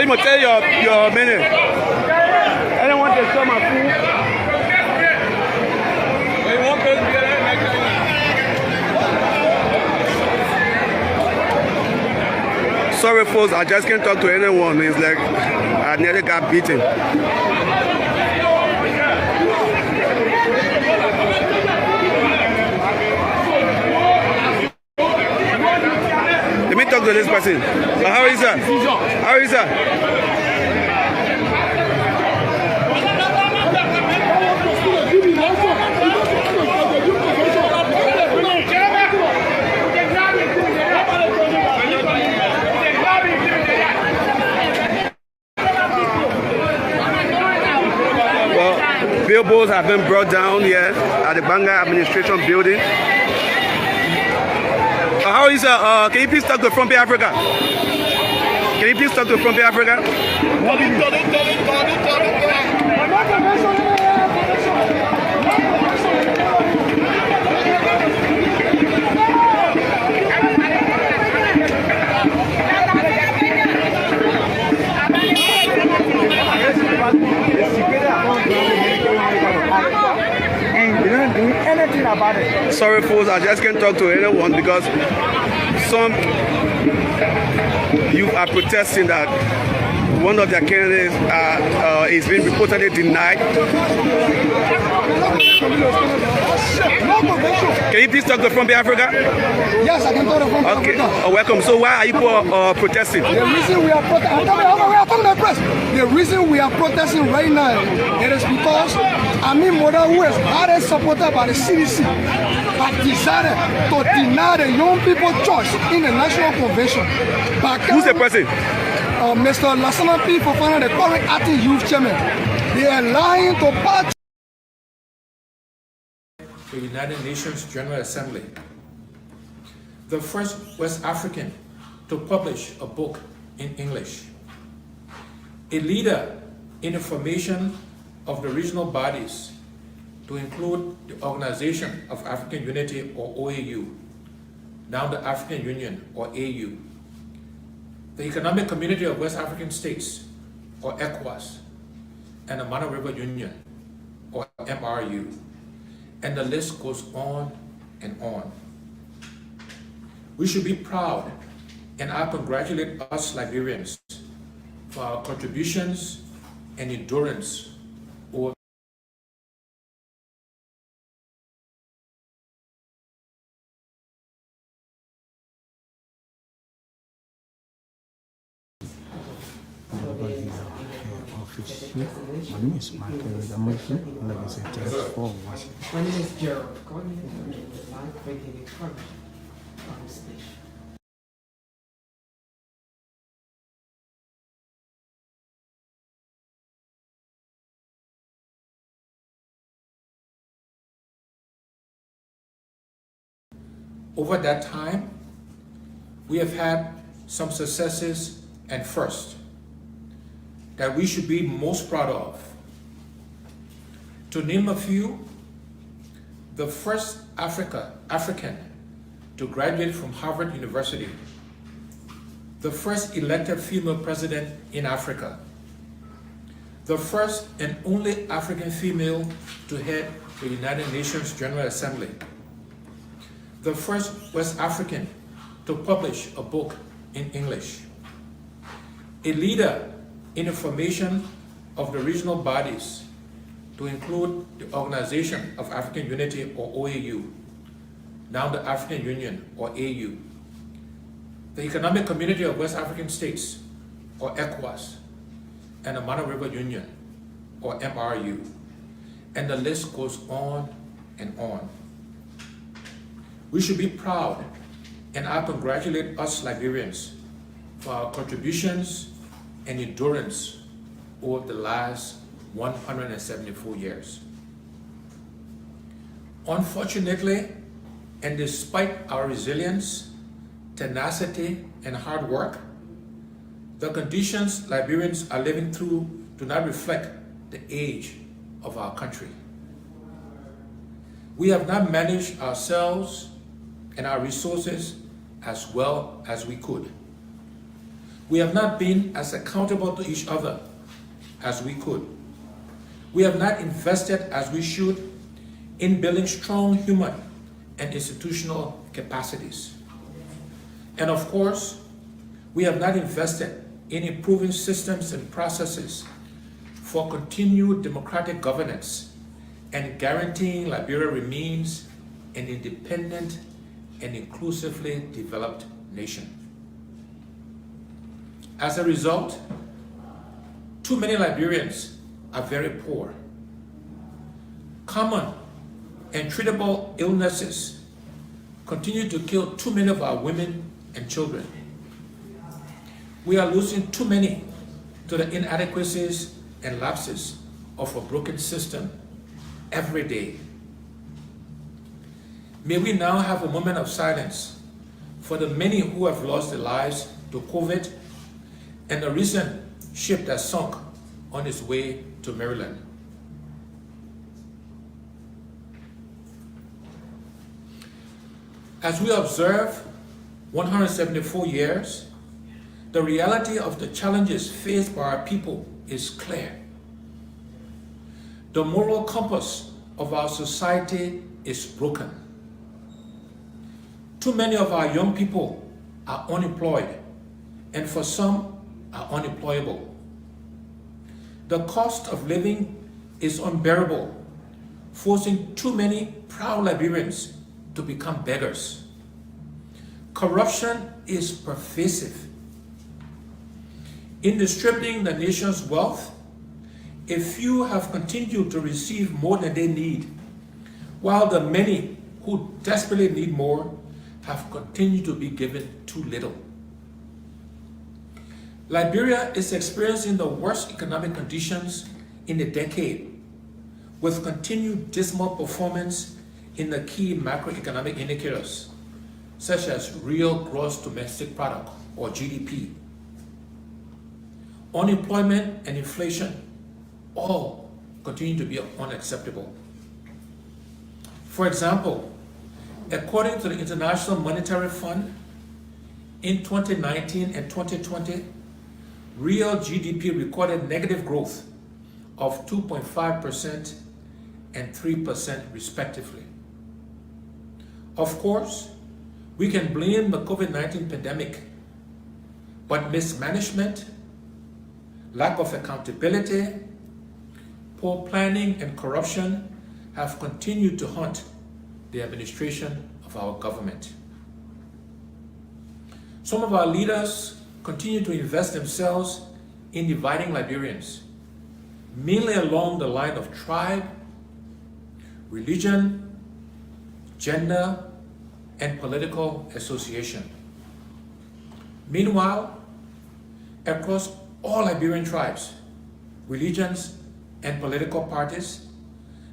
must tell your menu. I don't want to sell my food. Sorry folks, I just can't talk to anyone. It's like I nearly got beaten. Let me talk to this person. How is that? How is that? Billboards have been brought down here at the Banga Administration Building. How is that? Can you please talk to Front Page Africa? Can you please talk to Front Page Africa? Anything about it. Sorry folks, I just can't talk to anyone because some youth are protesting that one of their candidates is being reportedly denied. Can you please talk to Front Page Africa? Yes, I can talk to Front Page Africa. Oh, welcome. So why are you protesting? The reason we are protesting, the reason we are protesting right now, it is because Amin Moda, who is hardly supported by the CDC, have decided to deny the young people choice in the National Convention. Who's the president? Mr. Lassana P. Fofana, the current acting youth chairman. They are lying to party. The United Nations General Assembly, the first West African to publish a book in English, a leader in the formation of the regional bodies to include the Organization of African Unity or OAU, now the African Union or AU, the Economic Community of West African States or ECOWAS, and the Mana River Union or MRU. And the list goes on and on. We should be proud, and I congratulate us Liberians for our contributions and endurance over My name is Michael Damoshi, legislator for Washington. My name is Gerald. Go ahead and live breaking information on the station. Over that time, we have had some successes and firsts that we should be most proud of. To name a few, the first African to graduate from Harvard University, the first elected female president in Africa, the first and only African female to head the United Nations General Assembly, the first West African to publish a book in English, a leader in the formation of the regional bodies to include the Organization of African Unity or OAU, now the African Union or AU, the Economic Community of West African States or ECOWAS, and the Mana River Union or MRU, and the list goes on and on. We should be proud, and I congratulate us Liberians for our contributions and endurance over the last 174 years. Unfortunately, and despite our resilience, tenacity, and hard work, the conditions Liberians are living through do not reflect the age of our country. We have not managed ourselves and our resources as well as we could. We have not been as accountable to each other as we could. We have not invested as we should in building strong human and institutional capacities. And of course, we have not invested in improving systems and processes for continued democratic governance and guaranteeing Liberia remains an independent and inclusively developed nation. As a result, too many Liberians are very poor. Common and treatable illnesses continue to kill too many of our women and children. We are losing too many to the inadequacies and lapses of a broken system every day. May we now have a moment of silence for the many who have lost their lives to COVID and the recent ship that sunk on its way to Maryland. As we observe 174 years, the reality of the challenges faced by our people is clear. The moral compass of our society is broken. Too many of our young people are unemployed, and for some are unemployable. The cost of living is unbearable, forcing too many proud Liberians to become beggars. Corruption is pervasive. In distributing the nation's wealth, a few have continued to receive more than they need, while the many who desperately need more have continued to be given too little. Liberia is experiencing the worst economic conditions in a decade, with continued dismal performance in the key macroeconomic indicators, such as real gross domestic product, or GDP. Unemployment and inflation all continue to be unacceptable. For example, according to the International Monetary Fund, in 2019 and 2020, real GDP recorded negative growth of 2.5% and 3% respectively. Of course, we can blame the COVID-19 pandemic, but mismanagement, lack of accountability, poor planning, and corruption have continued to haunt the administration of our government. Some of our leaders continue to invest themselves in dividing Liberians, mainly along the line of tribe, religion, gender, and political association. Meanwhile, across all Liberian tribes, religions, and political parties,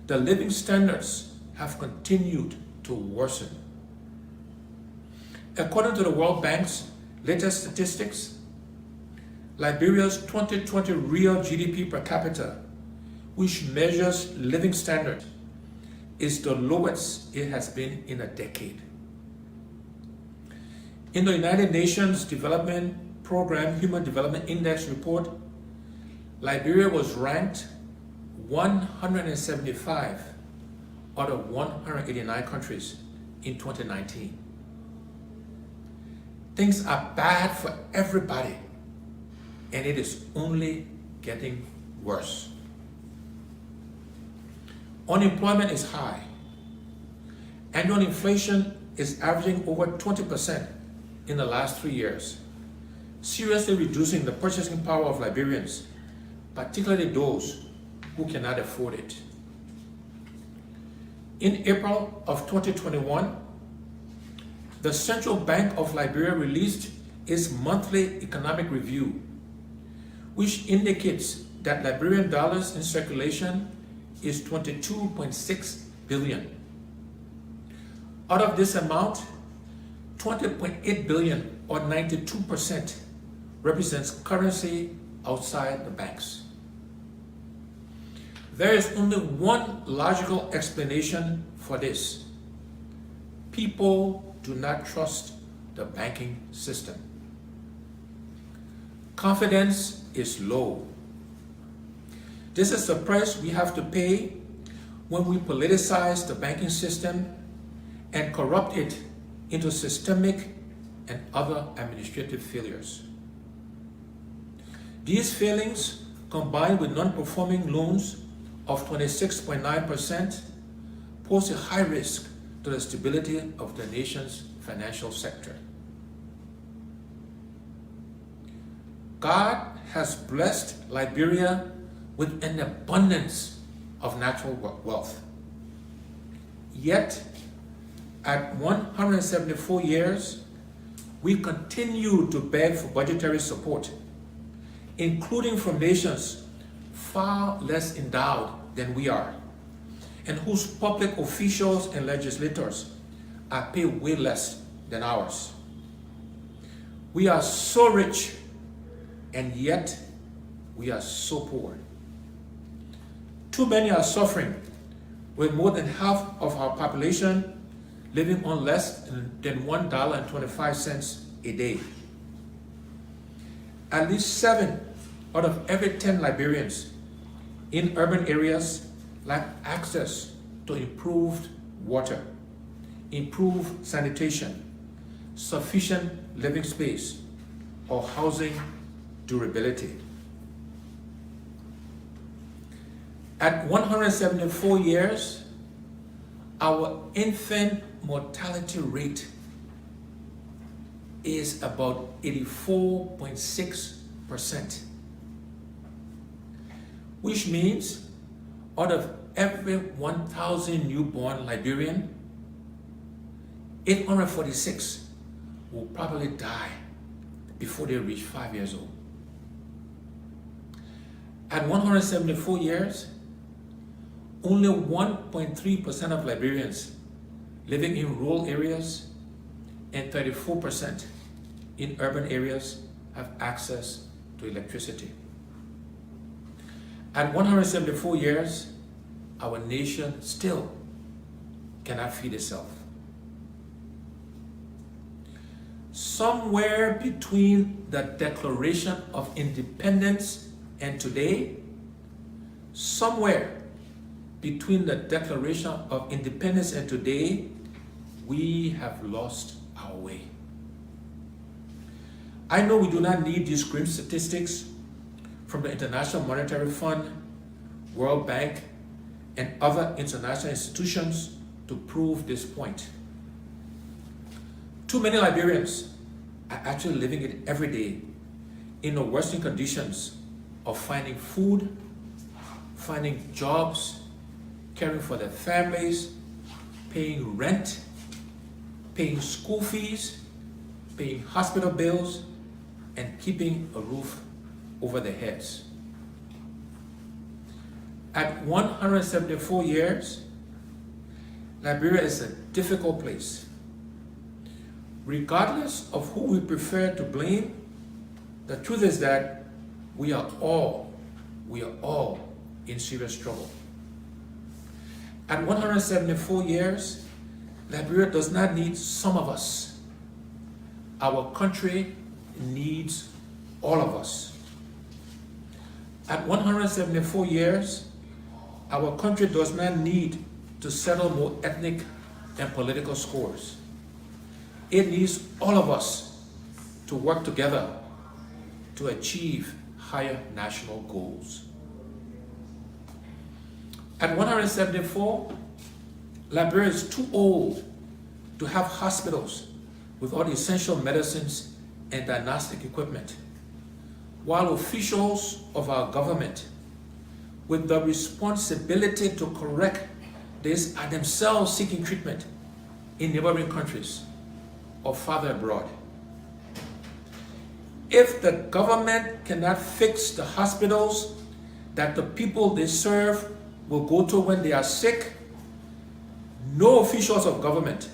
the living standards have continued to worsen. According to the World Bank's latest statistics, Liberia's 2020 real GDP per capita, which measures living standard, is the lowest it has been in a decade. In the United Nations Development Program Human Development Index report, Liberia was ranked 175 out of 189 countries in 2019. Things are bad for everybody, and it is only getting worse. Unemployment is high. Annual inflation is averaging over 20% in the last 3 years, seriously reducing the purchasing power of Liberians, particularly those who cannot afford it. In April of 2021, the Central Bank of Liberia released its monthly economic review, which indicates that Liberian dollars in circulation is 22.6 billion. Out of this amount, 20.8 billion, or 92%, represents currency outside the banks. There is only one logical explanation for this. People do not trust the banking system. Confidence is low. This is the price we have to pay when we politicize the banking system and corrupt it into systemic and other administrative failures. These failings, combined with non-performing loans of 26.9%, pose a high risk to the stability of the nation's financial sector. God has blessed Liberia with an abundance of natural wealth. Yet, at 174 years, we continue to beg for budgetary support, including from nations far less endowed than we are, and whose public officials and legislators are paid way less than ours. We are so rich, and yet we are so poor. Too many are suffering, with more than half of our population living on less than $1.25 a day. At least 7 out of every 10 Liberians in urban areas lack access to improved water, improved sanitation, sufficient living space, or housing durability. At 174 years, our infant mortality rate is about 84.6%, which means out of every 1,000 newborn Liberian, 846 will probably die before they reach 5 years old. At 174 years, only 1.3% of Liberians living in rural areas and 34% in urban areas have access to electricity. At 174 years, our nation still cannot feed itself. Somewhere between the Declaration of Independence and today, somewhere between the Declaration of Independence and today, we have lost our way. I know we do not need these grim statistics from the International Monetary Fund, World Bank, and other international institutions to prove this point. Too many Liberians are actually living it every day in the worsening conditions of finding food, finding jobs, caring for their families, paying rent, paying school fees, paying hospital bills, and keeping a roof over their heads. At 174 years, Liberia is a difficult place. Regardless of who we prefer to blame, the truth is that we are all in serious trouble. At 174 years, Liberia does not need some of us. Our country needs all of us. At 174 years, our country does not need to settle more ethnic and political scores. It needs all of us to work together to achieve higher national goals. At 174, Liberia is too old to have hospitals with all the essential medicines and diagnostic equipment, while officials of our government with the responsibility to correct this are themselves seeking treatment in neighboring countries or farther abroad. If the government cannot fix the hospitals that the people they serve will go to when they are sick, no officials of government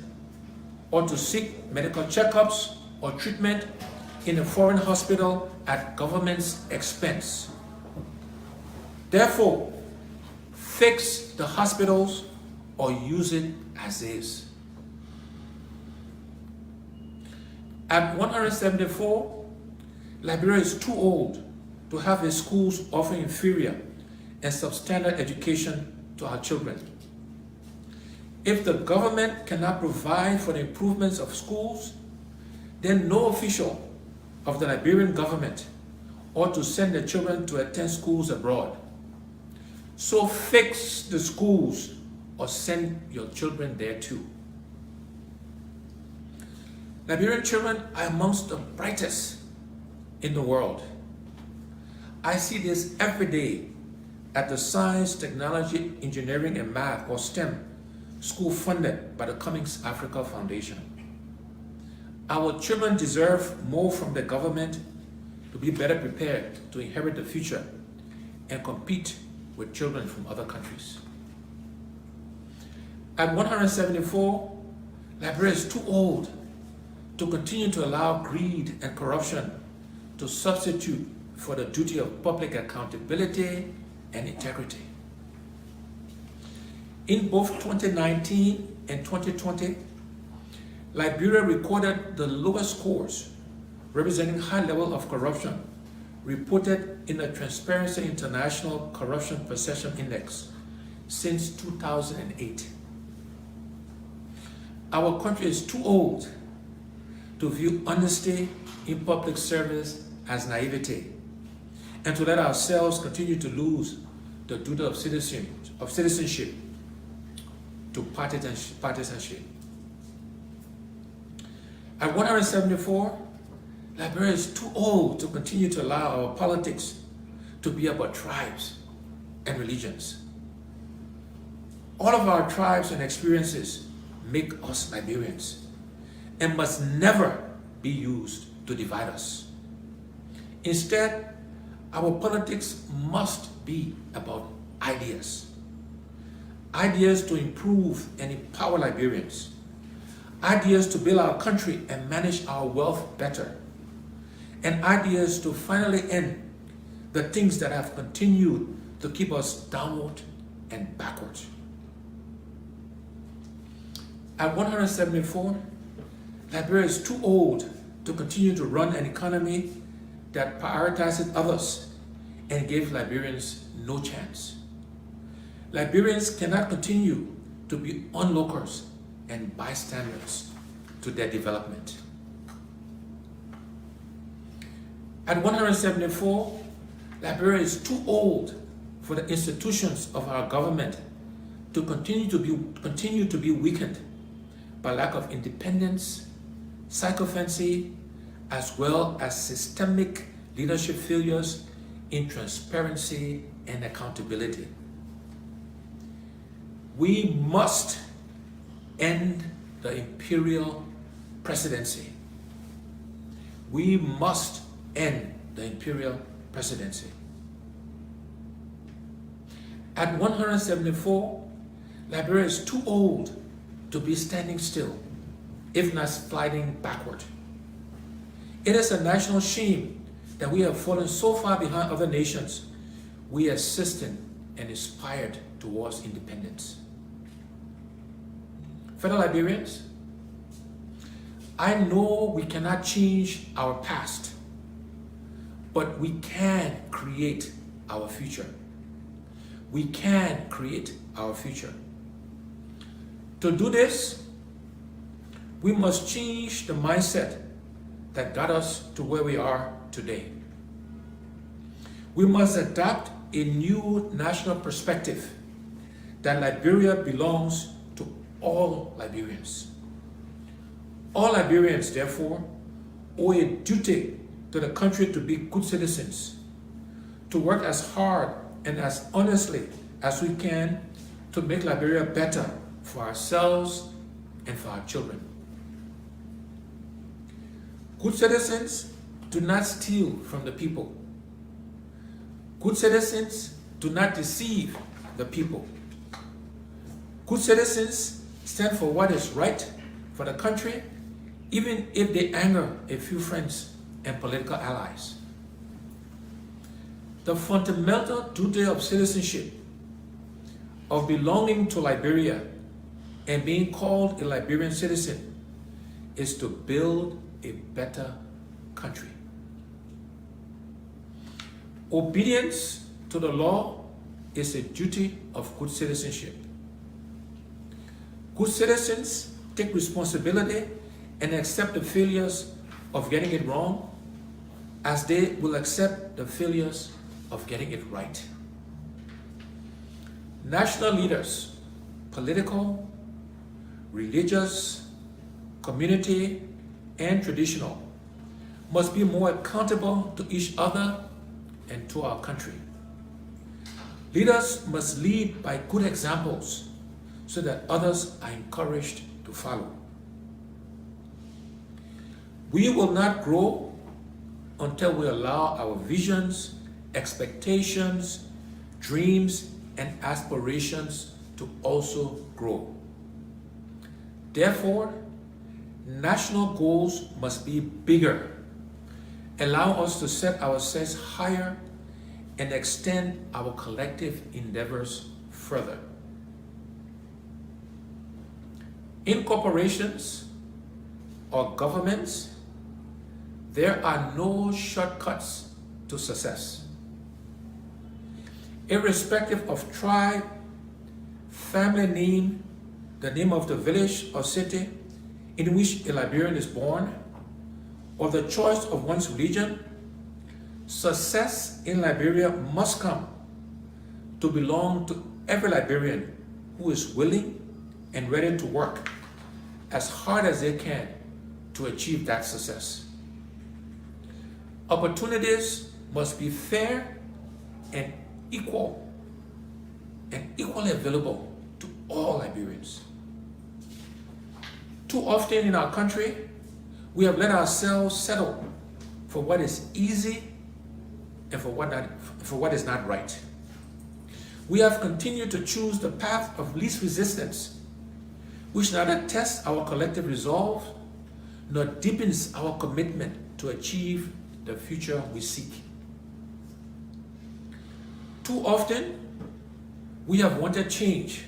ought to seek medical checkups or treatment in a foreign hospital at government's expense. Therefore, fix the hospitals or use it as is. At 174, Liberia is too old to have its schools offer inferior and substandard education to our children. If the government cannot provide for the improvements of schools, then no official of the Liberian government ought to send their children to attend schools abroad. So fix the schools or send your children there too. Liberian children are amongst the brightest in the world. I see this every day at the Science, Technology, Engineering, and Math, or STEM, school funded by the Cummings Africa Foundation. Our children deserve more from the government to be better prepared to inherit the future and compete with children from other countries. At 174, Liberia is too old to continue to allow greed and corruption to substitute for the duty of public accountability and integrity. In both 2019 and 2020, Liberia recorded the lowest scores, representing high level of corruption, reported in the Transparency International Corruption Perception Index since 2008. Our country is too old to view honesty in public service as naivety, and to let ourselves continue to lose the duty of citizenship to partisanship. At 174, Liberia is too old to continue to allow our politics to be about tribes and religions. All of our tribes and experiences make us Liberians and must never be used to divide us. Instead, our politics must be about ideas. Ideas to improve and empower Liberians. Ideas to build our country and manage our wealth better. And ideas to finally end the things that have continued to keep us downward and backward. At 174, Liberia is too old to continue to run an economy that prioritizes others and gives Liberians no chance. Liberians cannot continue to be onlookers and bystanders to their development. At 174, Liberia is too old for the institutions of our government to continue to be weakened by lack of independence, sycophancy, as well as systemic leadership failures in transparency and accountability. We must end the imperial presidency. We must end the imperial presidency. At 174, Liberia is too old to be standing still, if not sliding backward. It is a national shame that we have fallen so far behind other nations we assisted and inspired towards independence. Fellow Liberians, I know we cannot change our past, but we can create our future. We can create our future. To do this, we must change the mindset that got us to where we are today. We must adopt a new national perspective that Liberia belongs to all Liberians. All Liberians, therefore, owe a duty to the country to be good citizens, to work as hard and as honestly as we can to make Liberia better for ourselves and for our children. Good citizens do not steal from the people. Good citizens do not deceive the people. Good citizens stand for what is right for the country, even if they anger a few friends and political allies. The fundamental duty of citizenship, of belonging to Liberia and being called a Liberian citizen, is to build a better country. Obedience to the law is a duty of good citizenship. Good citizens take responsibility and accept the failures of getting it wrong, as they will accept the failures of getting it right. National leaders, political, religious, community, and traditional, must be more accountable to each other and to our country. Leaders must lead by good examples so that others are encouraged to follow. We will not grow until we allow our visions, expectations, dreams, and aspirations to also grow. Therefore, national goals must be bigger, allow us to set ourselves higher, and extend our collective endeavors further. In corporations or governments, there are no shortcuts to success. Irrespective of tribe, family name, the name of the village or city in which a Liberian is born, or the choice of one's religion, success in Liberia must come to belong to every Liberian who is willing and ready to work as hard as they can to achieve that success. Opportunities must be fair and equal and equally available to all Liberians. Too often in our country, we have let ourselves settle for what is easy and for what is not right. We have continued to choose the path of least resistance, which neither tests our collective resolve nor deepens our commitment to achieve the future we seek. Too often, we have wanted change,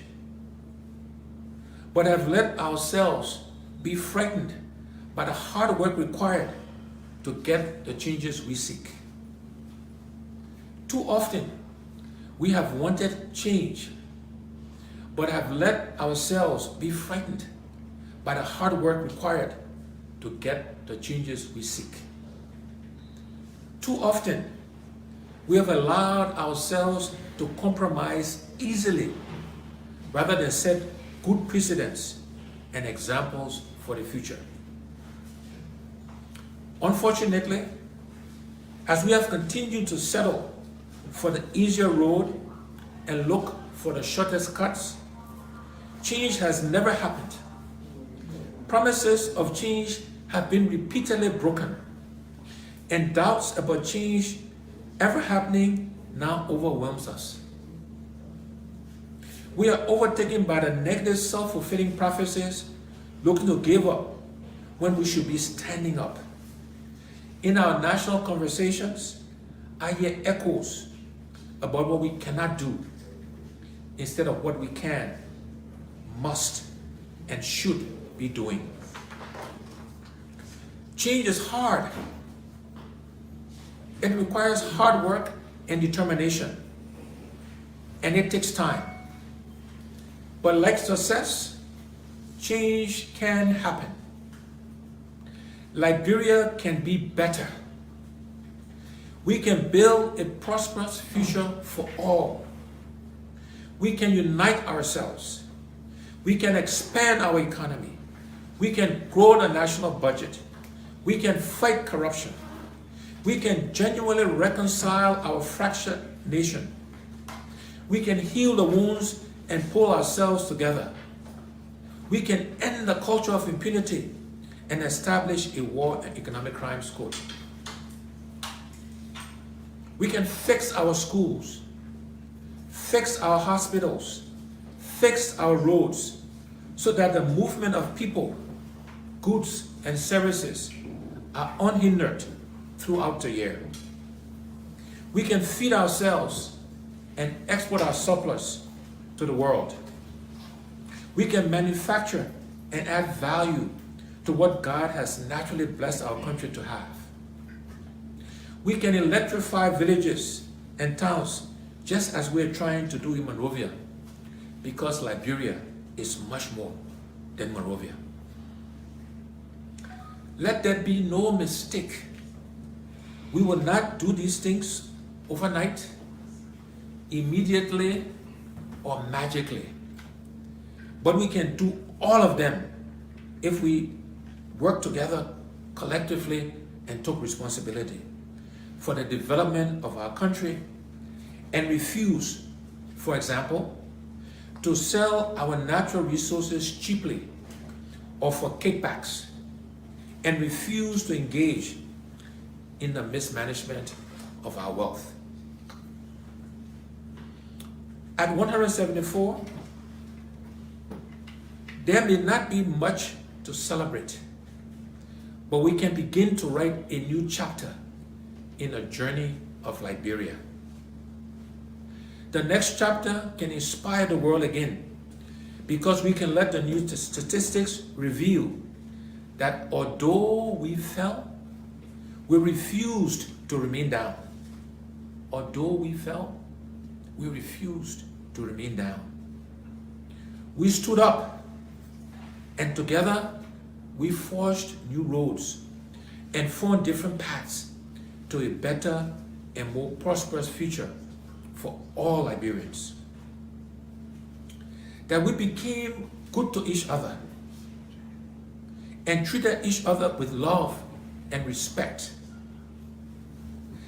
but have let ourselves be frightened by the hard work required to get the changes we seek. Too often, we have wanted change, but have let ourselves be frightened by the hard work required to get the changes we seek. Too often, we have allowed ourselves to compromise easily rather than set good precedents and examples for the future. Unfortunately, as we have continued to settle for the easier road and look for the shortest cuts, change has never happened. Promises of change have been repeatedly broken, and doubts about change ever happening now overwhelms us. We are overtaken by the negative self-fulfilling prophecies, looking to give up when we should be standing up. In our national conversations, I hear echoes about what we cannot do instead of what we can, must, and should be doing. Change is hard. It requires hard work and determination, and it takes time. But like success, change can happen. Liberia can be better. We can build a prosperous future for all. We can unite ourselves. We can expand our economy. We can grow the national budget. We can fight corruption. We can genuinely reconcile our fractured nation. We can heal the wounds and pull ourselves together. We can end the culture of impunity and establish a war and economic crimes court. We can fix our schools, fix our hospitals, fix our roads, so that the movement of people, goods, and services are unhindered throughout the year. We can feed ourselves and export our surplus to the world. We can manufacture and add value to what God has naturally blessed our country to have. We can electrify villages and towns, just as we're trying to do in Monrovia, because Liberia is much more than Monrovia. Let there be no mistake. We will not do these things overnight, immediately, or magically. But we can do all of them if we work together collectively and took responsibility for the development of our country and refuse, for example, to sell our natural resources cheaply or for kickbacks, and refuse to engage in the mismanagement of our wealth. At 174, there may not be much to celebrate, but we can begin to write a new chapter in a journey of Liberia. The next chapter can inspire the world again, because we can let the new statistics reveal that although we fell, we refused to remain down. Although we fell, we refused to remain down. We stood up, and together we forged new roads and found different paths to a better and more prosperous future for all Liberians. That we became good to each other and treated each other with love and respect.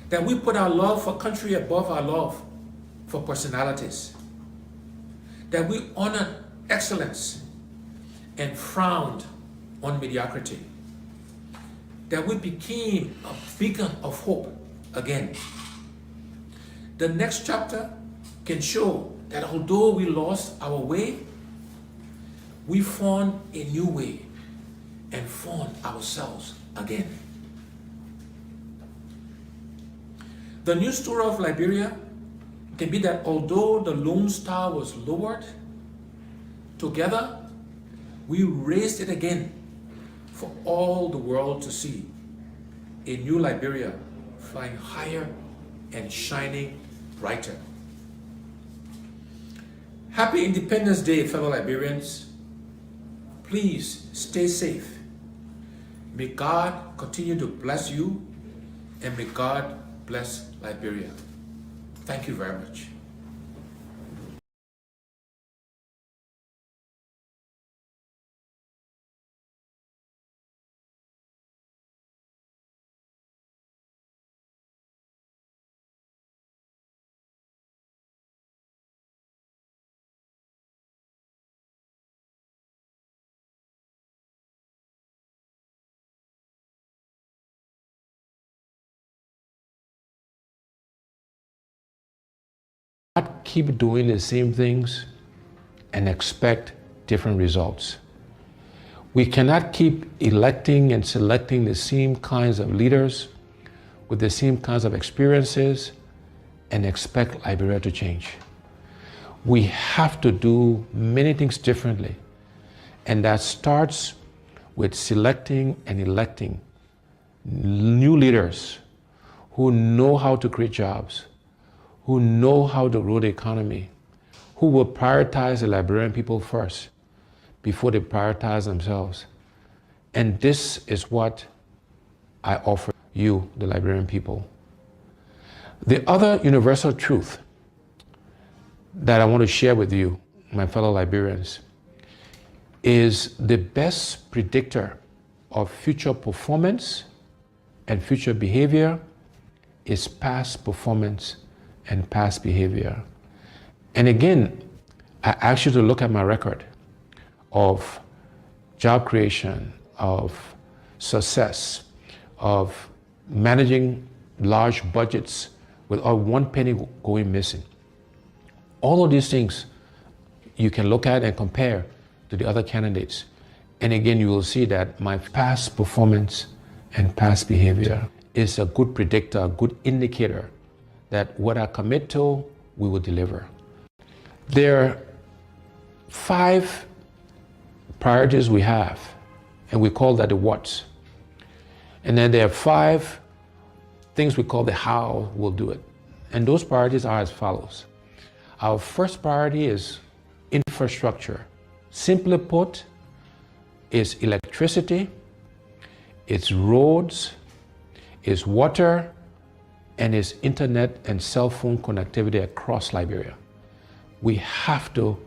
That we put our love for country above our love for personalities. That we honored excellence and frowned on mediocrity. That we became a beacon of hope again. The next chapter can show that although we lost our way, we found a new way and found ourselves again. The new story of Liberia can be that although the Lone Star was lowered, together we raised it again for all the world to see. A new Liberia flying higher and shining brighter. Happy Independence Day, fellow Liberians. Please stay safe. May God continue to bless you, and may God bless Liberia. Thank you very much. Not keep doing the same things and expect different results. We cannot keep electing and selecting the same kinds of leaders with the same kinds of experiences and expect Liberia to change. We have to do many things differently, and that starts with selecting and electing new leaders who know how to create jobs, who know how to grow the economy, who will prioritize the Liberian people first before they prioritize themselves. And this is what I offer you, the Liberian people. The other universal truth that I want to share with you, my fellow Liberians, is the best predictor of future performance and future behavior is past performance and past behavior. And again, I ask you to look at my record of job creation, of success, of managing large budgets without one penny going missing. All of these things you can look at and compare to the other candidates. And again, you will see that my past performance and past behavior is a good predictor, a good indicator that what I commit to, we will deliver. There are 5 priorities we have, and we call that the what's. And then there are 5 things we call the how we'll do it. And those priorities are as follows. Our first priority is infrastructure. Simply put, it's electricity, it's roads, it's water, and it's internet and cell phone connectivity across Liberia. We have to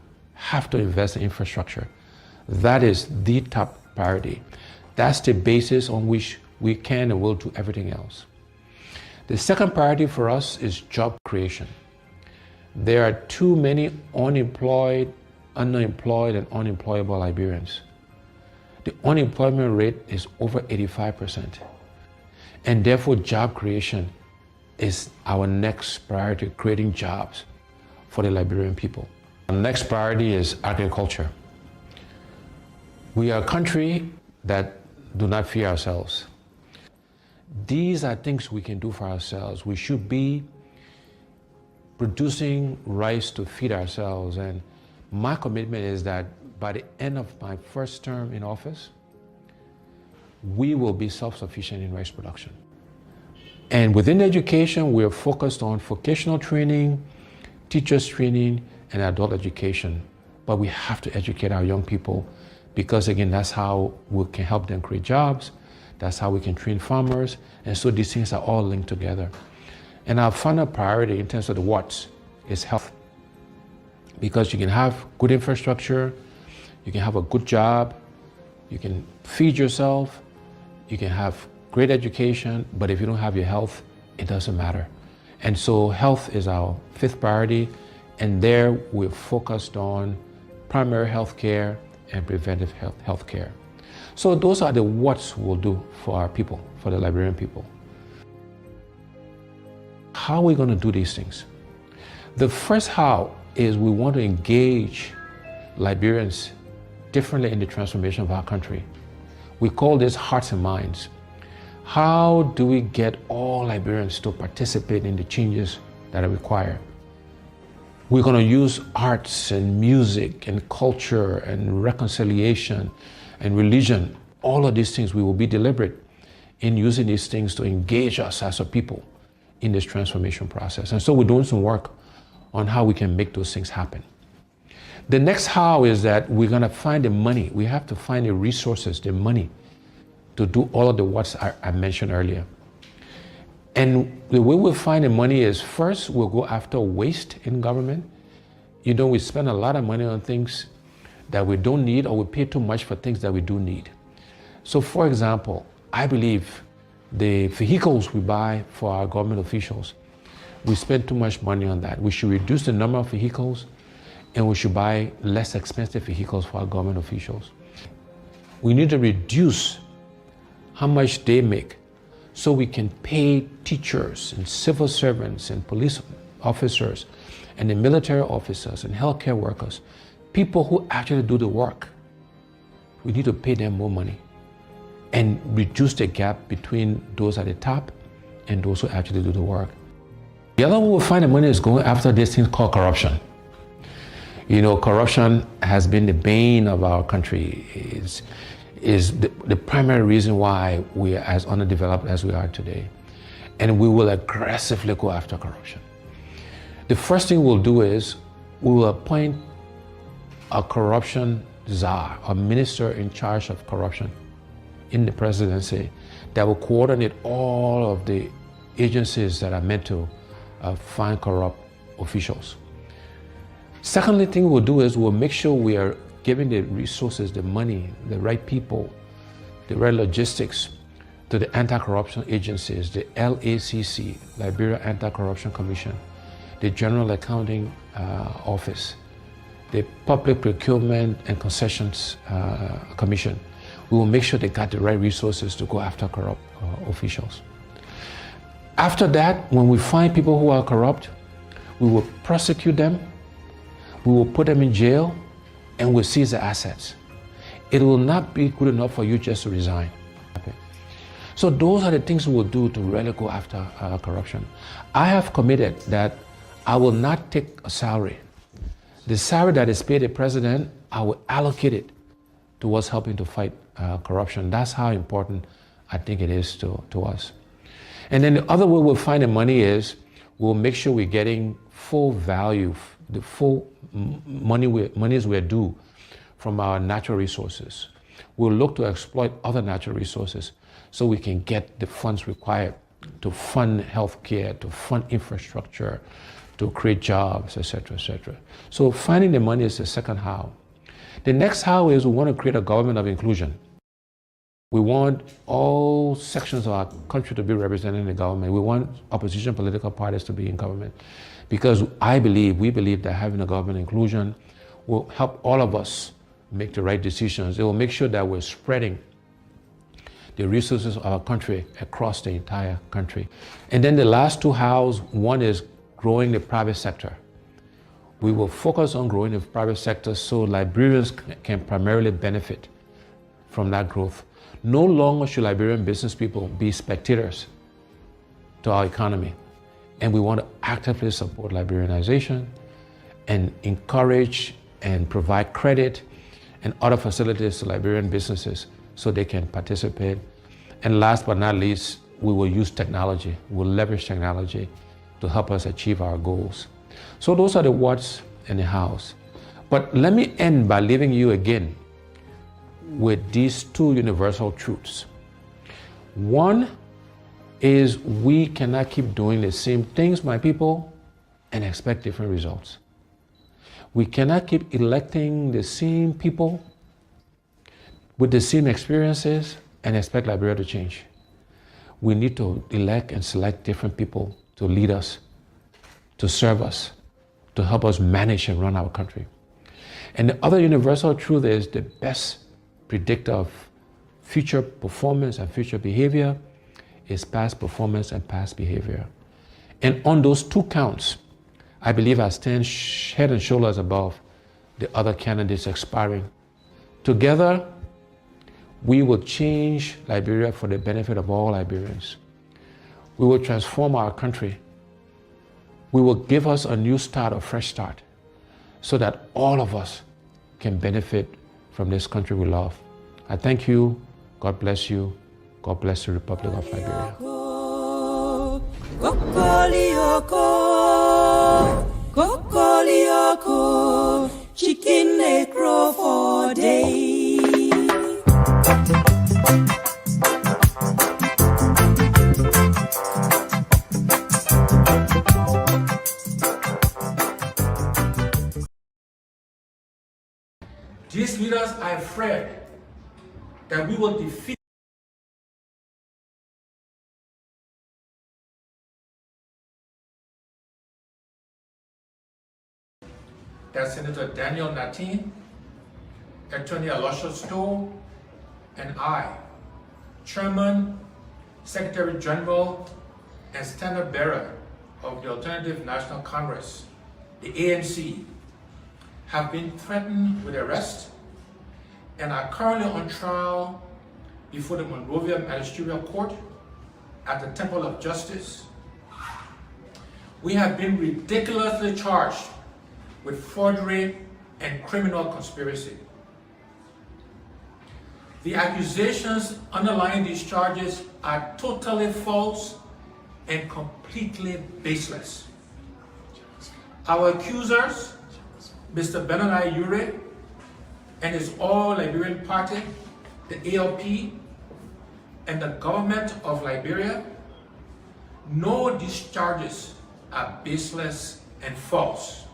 invest in infrastructure. That is the top priority. That's the basis on which we can and will do everything else. The second priority for us is job creation. There are too many unemployed, underemployed, and unemployable Liberians. The unemployment rate is over 85%. And therefore, job creation is our next priority, creating jobs for the Liberian people. The next priority is agriculture. We are a country that do not fear ourselves. These are things we can do for ourselves. We should be producing rice to feed ourselves. And my commitment is that by the end of my first term in office, we will be self-sufficient in rice production. And within education, we're focused on vocational training, teachers training, and adult education. But we have to educate our young people because, again, that's how we can help them create jobs. That's how we can train farmers. And so these things are all linked together. And our final priority in terms of the what's is health. Because you can have good infrastructure, you can have a good job, you can feed yourself, you can have great education, but if you don't have your health, it doesn't matter. And so health is our fifth priority, and there we're focused on primary health care and preventive health care. So those are the what's we'll do for our people, for the Liberian people. How are we going to do these things? The first how is we want to engage Liberians differently in the transformation of our country. We call this hearts and minds. How do we get all Liberians to participate in the changes that are required? We're going to use arts and music and culture and reconciliation and religion. All of these things, we will be deliberate in using these things to engage us as a people in this transformation process. And so we're doing some work on how we can make those things happen. The next how is that we're going to find the money. We have to find the resources, the money, to do all of the what's I mentioned earlier. And the way we'll find the money is first, we'll go after waste in government. You know, we spend a lot of money on things that we don't need, or we pay too much for things that we do need. So for example, I believe the vehicles we buy for our government officials, we spend too much money on that. We should reduce the number of vehicles, and we should buy less expensive vehicles for our government officials. We need to reduce how much they make so we can pay teachers and civil servants and police officers and the military officers and healthcare workers, people who actually do the work. We need to pay them more money and reduce the gap between those at the top and those who actually do the work. The other way we'll find the money is going after this thing called corruption. You know, corruption has been the bane of our country. Is the primary reason why we are as underdeveloped as we are today. And we will aggressively go after corruption. The first thing we'll do is we will appoint a corruption czar, a minister in charge of corruption in the presidency that will coordinate all of the agencies that are meant to find corrupt officials. Secondly thing we'll do is we'll make sure we are giving the resources, the money, the right people, the right logistics to the anti-corruption agencies, the LACC, Liberia Anti-Corruption Commission, the General Accounting Office, the Public Procurement and Concessions Commission. We will make sure they got the right resources to go after corrupt officials. After that, when we find people who are corrupt, we will prosecute them, we will put them in jail, and we'll seize the assets. It will not be good enough for you just to resign. Okay. So those are the things we will do to really go after corruption. I have committed that I will not take a salary. The salary that is paid the president, I will allocate it towards helping to fight corruption. That's how important I think it is to us. And then the other way we'll find the money is we'll make sure we're getting full value, the full monies we're due from our natural resources. We'll look to exploit other natural resources so we can get the funds required to fund healthcare, to fund infrastructure, to create jobs, etc., etc. So finding the money is the second how. The next how is we want to create a government of inclusion. We want all sections of our country to be represented in the government. We want opposition political parties to be in government because we believe that having a government inclusion will help all of us make the right decisions. It will make sure that we're spreading the resources of our country across the entire country. And then the last two hows, one is growing the private sector. We will focus on growing the private sector so Liberians can primarily benefit from that growth. No longer should Liberian business people be spectators to our economy. And we want to actively support Liberianization and encourage and provide credit and other facilities to Liberian businesses so they can participate. And last but not least, we will use technology. We'll leverage technology to help us achieve our goals. So those are the what's and the how's. But let me end by leaving you again with these two universal truths. One is we cannot keep doing the same things, my people, and expect different results. We cannot keep electing the same people with the same experiences and expect Liberia to change. We need to elect and select different people to lead us, to serve us, to help us manage and run our country. And the other universal truth is the best predictor of future performance and future behavior is past performance and past behavior. And on those two counts, I believe I stand head and shoulders above the other candidates expiring. Together, we will change Liberia for the benefit of all Liberians. We will transform our country. We will give us a new start, a fresh start, so that all of us can benefit from this country we love. I thank you. God bless you. God bless the Republic of Liberia. Chicken they crow for day. These leaders are afraid that we will defeat that Senator Daniel Natin, Attorney Aloysius Stowe, and I, Chairman, Secretary General, and Standard Bearer of the Alternative National Congress, the ANC, have been threatened with arrest and are currently on trial before the Monrovia Magisterial Court at the Temple of Justice. We have been ridiculously charged with forgery and criminal conspiracy. The accusations underlying these charges are totally false and completely baseless. Our accusers, Mr. Benani Ure and his All-Liberian Party, the ALP, and the government of Liberia, know these charges are baseless and false.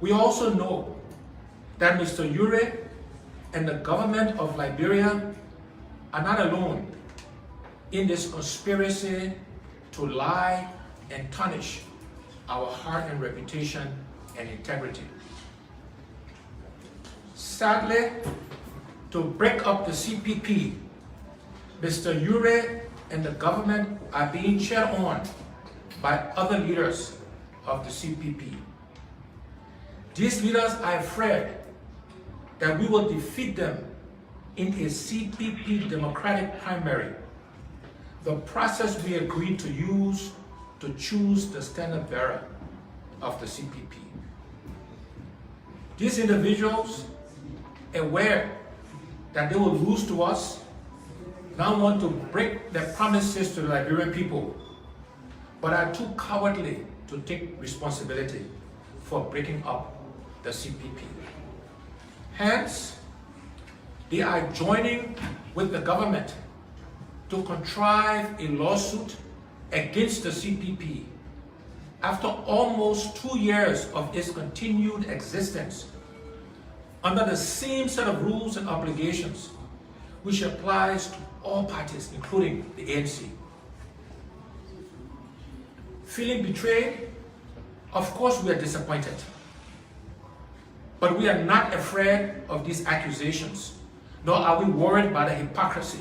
We also know that Mr. Ure and the government of Liberia are not alone in this conspiracy to lie and tarnish our heart and reputation and integrity. Sadly, to break up the CPP, Mr. Ure and the government are being cheered on by other leaders of the CPP. These leaders are afraid that we will defeat them in a CPP democratic primary, the process we agreed to use to choose the standard bearer of the CPP. These individuals, aware that they will lose to us, now want to break their promises to the Liberian people but are too cowardly to take responsibility for breaking up the CPP. Hence, they are joining with the government to contrive a lawsuit against the CPP after almost 2 years of its continued existence under the same set of rules and obligations which applies to all parties, including the ANC. Feeling betrayed? Of course we are disappointed. But we are not afraid of these accusations, nor are we worried by the hypocrisy.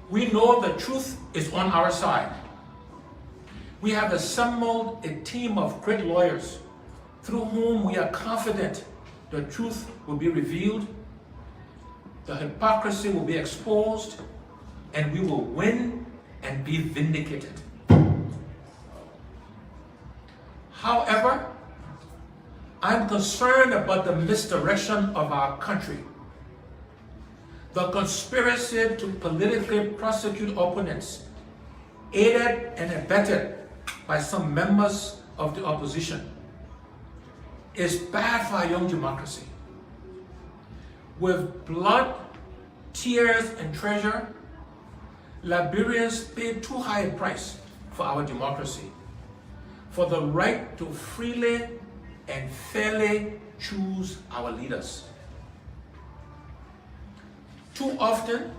We know the truth is on our side. We have assembled a team of great lawyers through whom we are confident the truth will be revealed, the hypocrisy will be exposed, and we will win and be vindicated. However, I'm concerned about the misdirection of our country. The conspiracy to politically prosecute opponents, aided and abetted by some members of the opposition, is bad for our young democracy. With blood, tears, and treasure, Liberians paid too high a price for our democracy, for the right to freely and fairly choose our leaders. Too often,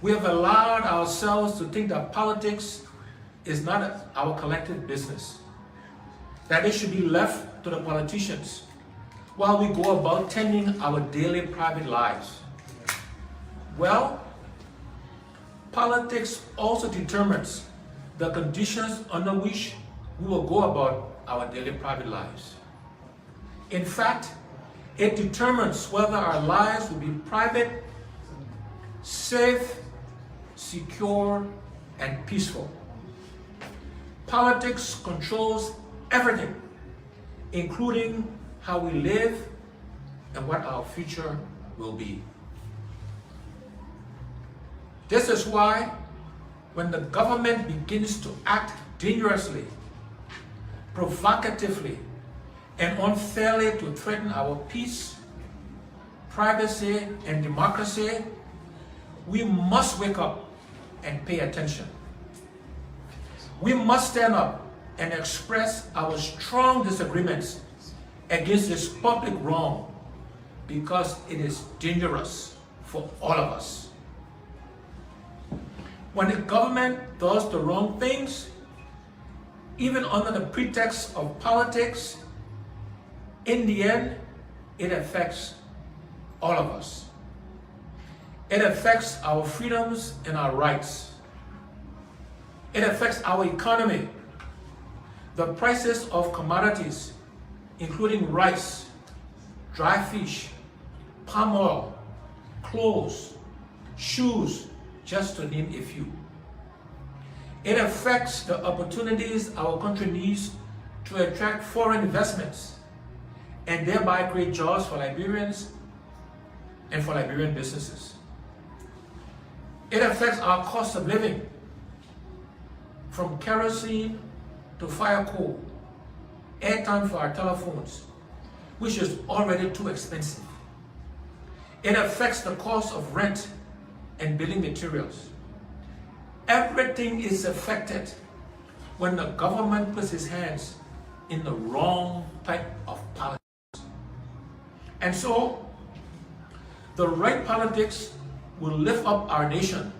we have allowed ourselves to think that politics is not our collective business, that it should be left to the politicians while we go about tending our daily private lives. Well, politics also determines the conditions under which we will go about our daily private lives. In fact, it determines whether our lives will be private, safe, secure, and peaceful. Politics controls everything, including how we live and what our future will be. This is why when the government begins to act dangerously, provocatively, and unfairly to threaten our peace, privacy, and democracy, we must wake up and pay attention. We must stand up and express our strong disagreements against this public wrong, because it is dangerous for all of us. When the government does the wrong things, even under the pretext of politics, in the end, it affects all of us. It affects our freedoms and our rights. It affects our economy. The prices of commodities, including rice, dry fish, palm oil, clothes, shoes, just to name a few. It affects the opportunities our country needs to attract foreign investments and thereby create jobs for Liberians and for Liberian businesses. It affects our cost of living, from kerosene to fire coal, airtime for our telephones, which is already too expensive. It affects the cost of rent and building materials. Everything is affected when the government puts its hands in the wrong type of politics. And so, the right politics will lift up our nation,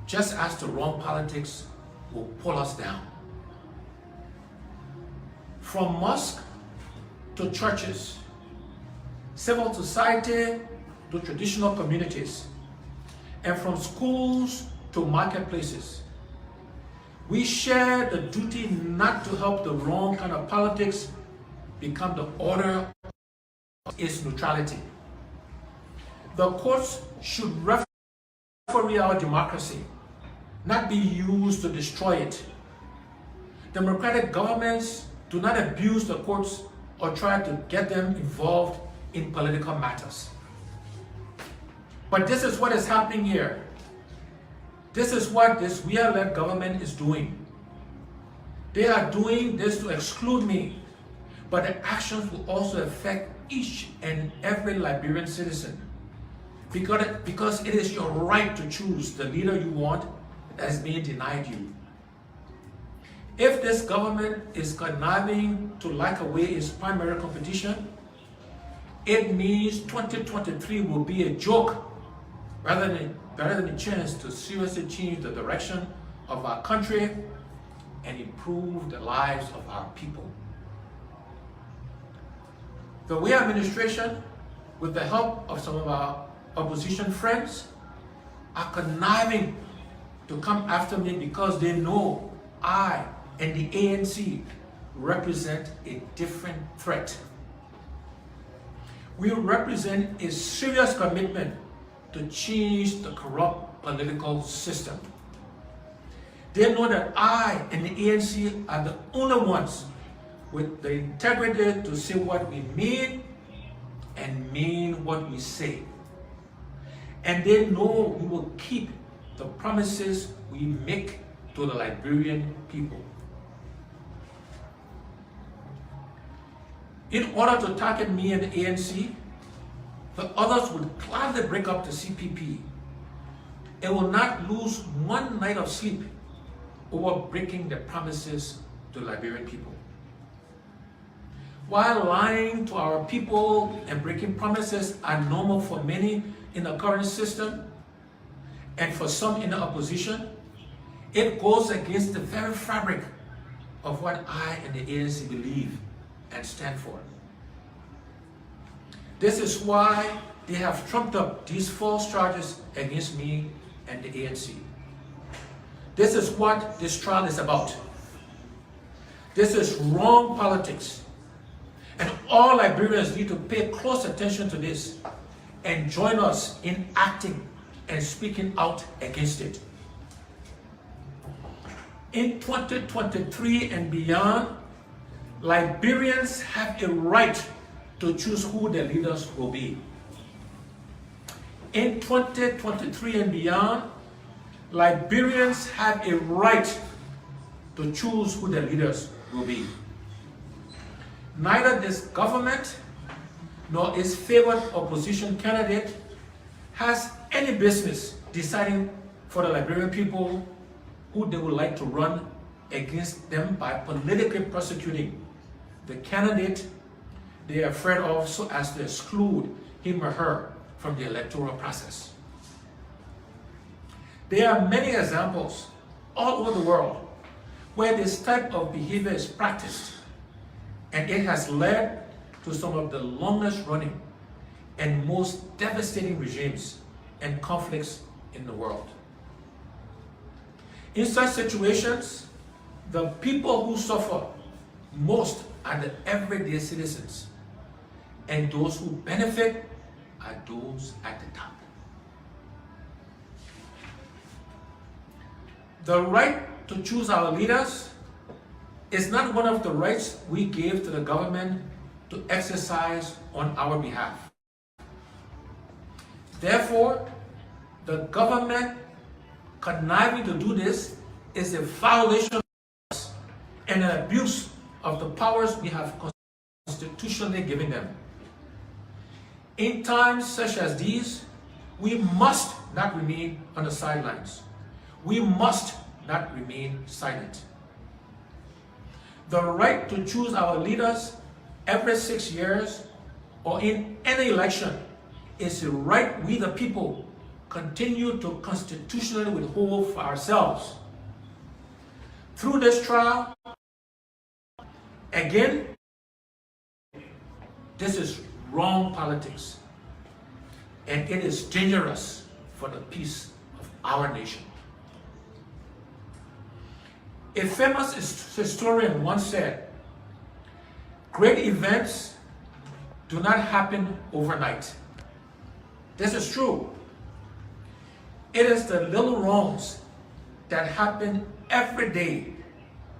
just as the wrong politics will pull us down. From mosques to churches, civil society to traditional communities, and from schools to marketplaces, we share the duty not to help the wrong kind of politics become the order of its neutrality. The courts should referee our democracy, not be used to destroy it. Democratic governments do not abuse the courts or try to get them involved in political matters. But this is what is happening here. This is what this we-led government is doing. They are doing this to exclude me, but the actions will also affect each and every Liberian citizen, because it is your right to choose the leader you want that is being denied you. If this government is conniving to lock away its primary competition, it means 2023 will be a joke rather than a chance to seriously change the direction of our country and improve the lives of our people. The Way administration, with the help of some of our opposition friends, are conniving to come after me because they know I and the ANC represent a different threat. We represent a serious commitment to change the corrupt political system. They know that I and the ANC are the only ones with the integrity to say what we mean and mean what we say. And they know we will keep the promises we make to the Liberian people. In order to target me and the ANC, the others would gladly break up the CPP and will not lose one night of sleep over breaking the promises to Liberian people. While lying to our people and breaking promises are normal for many in the current system and for some in the opposition, it goes against the very fabric of what I and the ANC believe and stand for. This is why they have trumped up these false charges against me and the ANC. This is what this trial is about. This is wrong politics. And all Liberians need to pay close attention to this and join us in acting and speaking out against it. In 2023 and beyond, Liberians have a right to choose who their leaders will be. In 2023 and beyond, Liberians have a right to choose who their leaders will be. Neither this government nor its favored opposition candidate has any business deciding for the Liberian people who they would like to run against them by politically prosecuting the candidate they are afraid of, so as to exclude him or her from the electoral process. There are many examples all over the world where this type of behavior is practiced, and it has led to some of the longest running and most devastating regimes and conflicts in the world. In such situations, the people who suffer most are the everyday citizens, and those who benefit are those at the top. The right to choose our leaders is not one of the rights we gave to the government to exercise on our behalf. Therefore, the government conniving to do this is a violation of us and an abuse of the powers we have constitutionally given them. In times such as these, we must not remain on the sidelines. We must not remain silent. The right to choose our leaders every 6 years or in any election is a right we the people continue to constitutionally withhold for ourselves. Through this trial, again, this is wrong politics, and it is dangerous for the peace of our nation. A famous historian once said, "Great events do not happen overnight." This is true. It is the little wrongs that happen every day,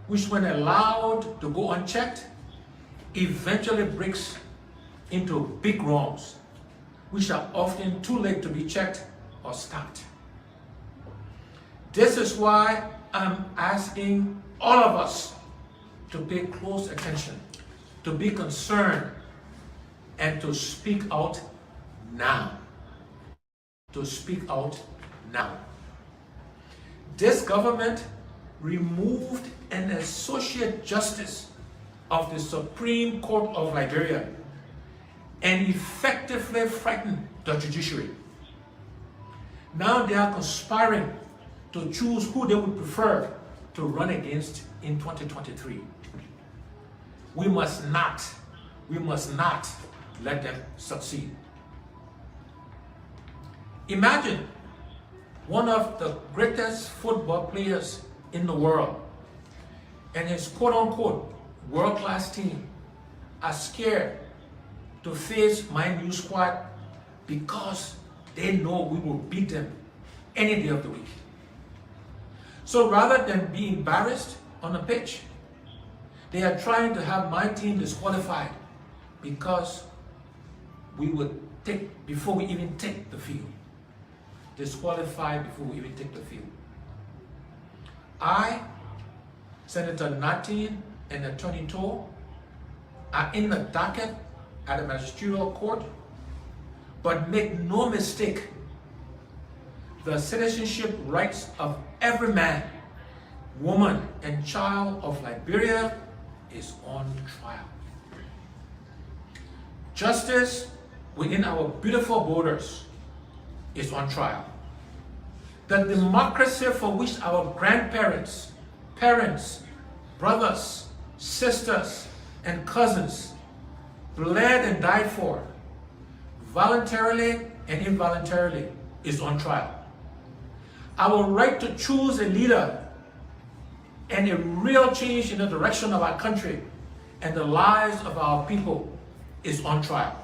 which when allowed to go unchecked, eventually breaks into big wrongs, which are often too late to be checked or stopped. This is why I'm asking all of us to pay close attention, to be concerned, and to speak out now. To speak out now. This government removed an associate justice of the Supreme Court of Liberia and effectively frightened the judiciary. Now they are conspiring to choose who they would prefer to run against in 2023. We must not let them succeed. Imagine one of the greatest football players in the world and his quote-unquote world-class team are scared to face my new squad because they know we will beat them any day of the week. So rather than be embarrassed on the pitch, they are trying to have my team disqualified because we would take, before we even take the field. Disqualified before we even take the field. I, Senator Natin, and Attorney Toh are in the docket at the magisterial court, but make no mistake, the citizenship rights of every man, woman, and child of Liberia is on trial. Justice within our beautiful borders is on trial. The democracy for which our grandparents, parents, brothers, sisters, and cousins bled and died for, voluntarily and involuntarily, is on trial. Our right to choose a leader and a real change in the direction of our country and the lives of our people is on trial.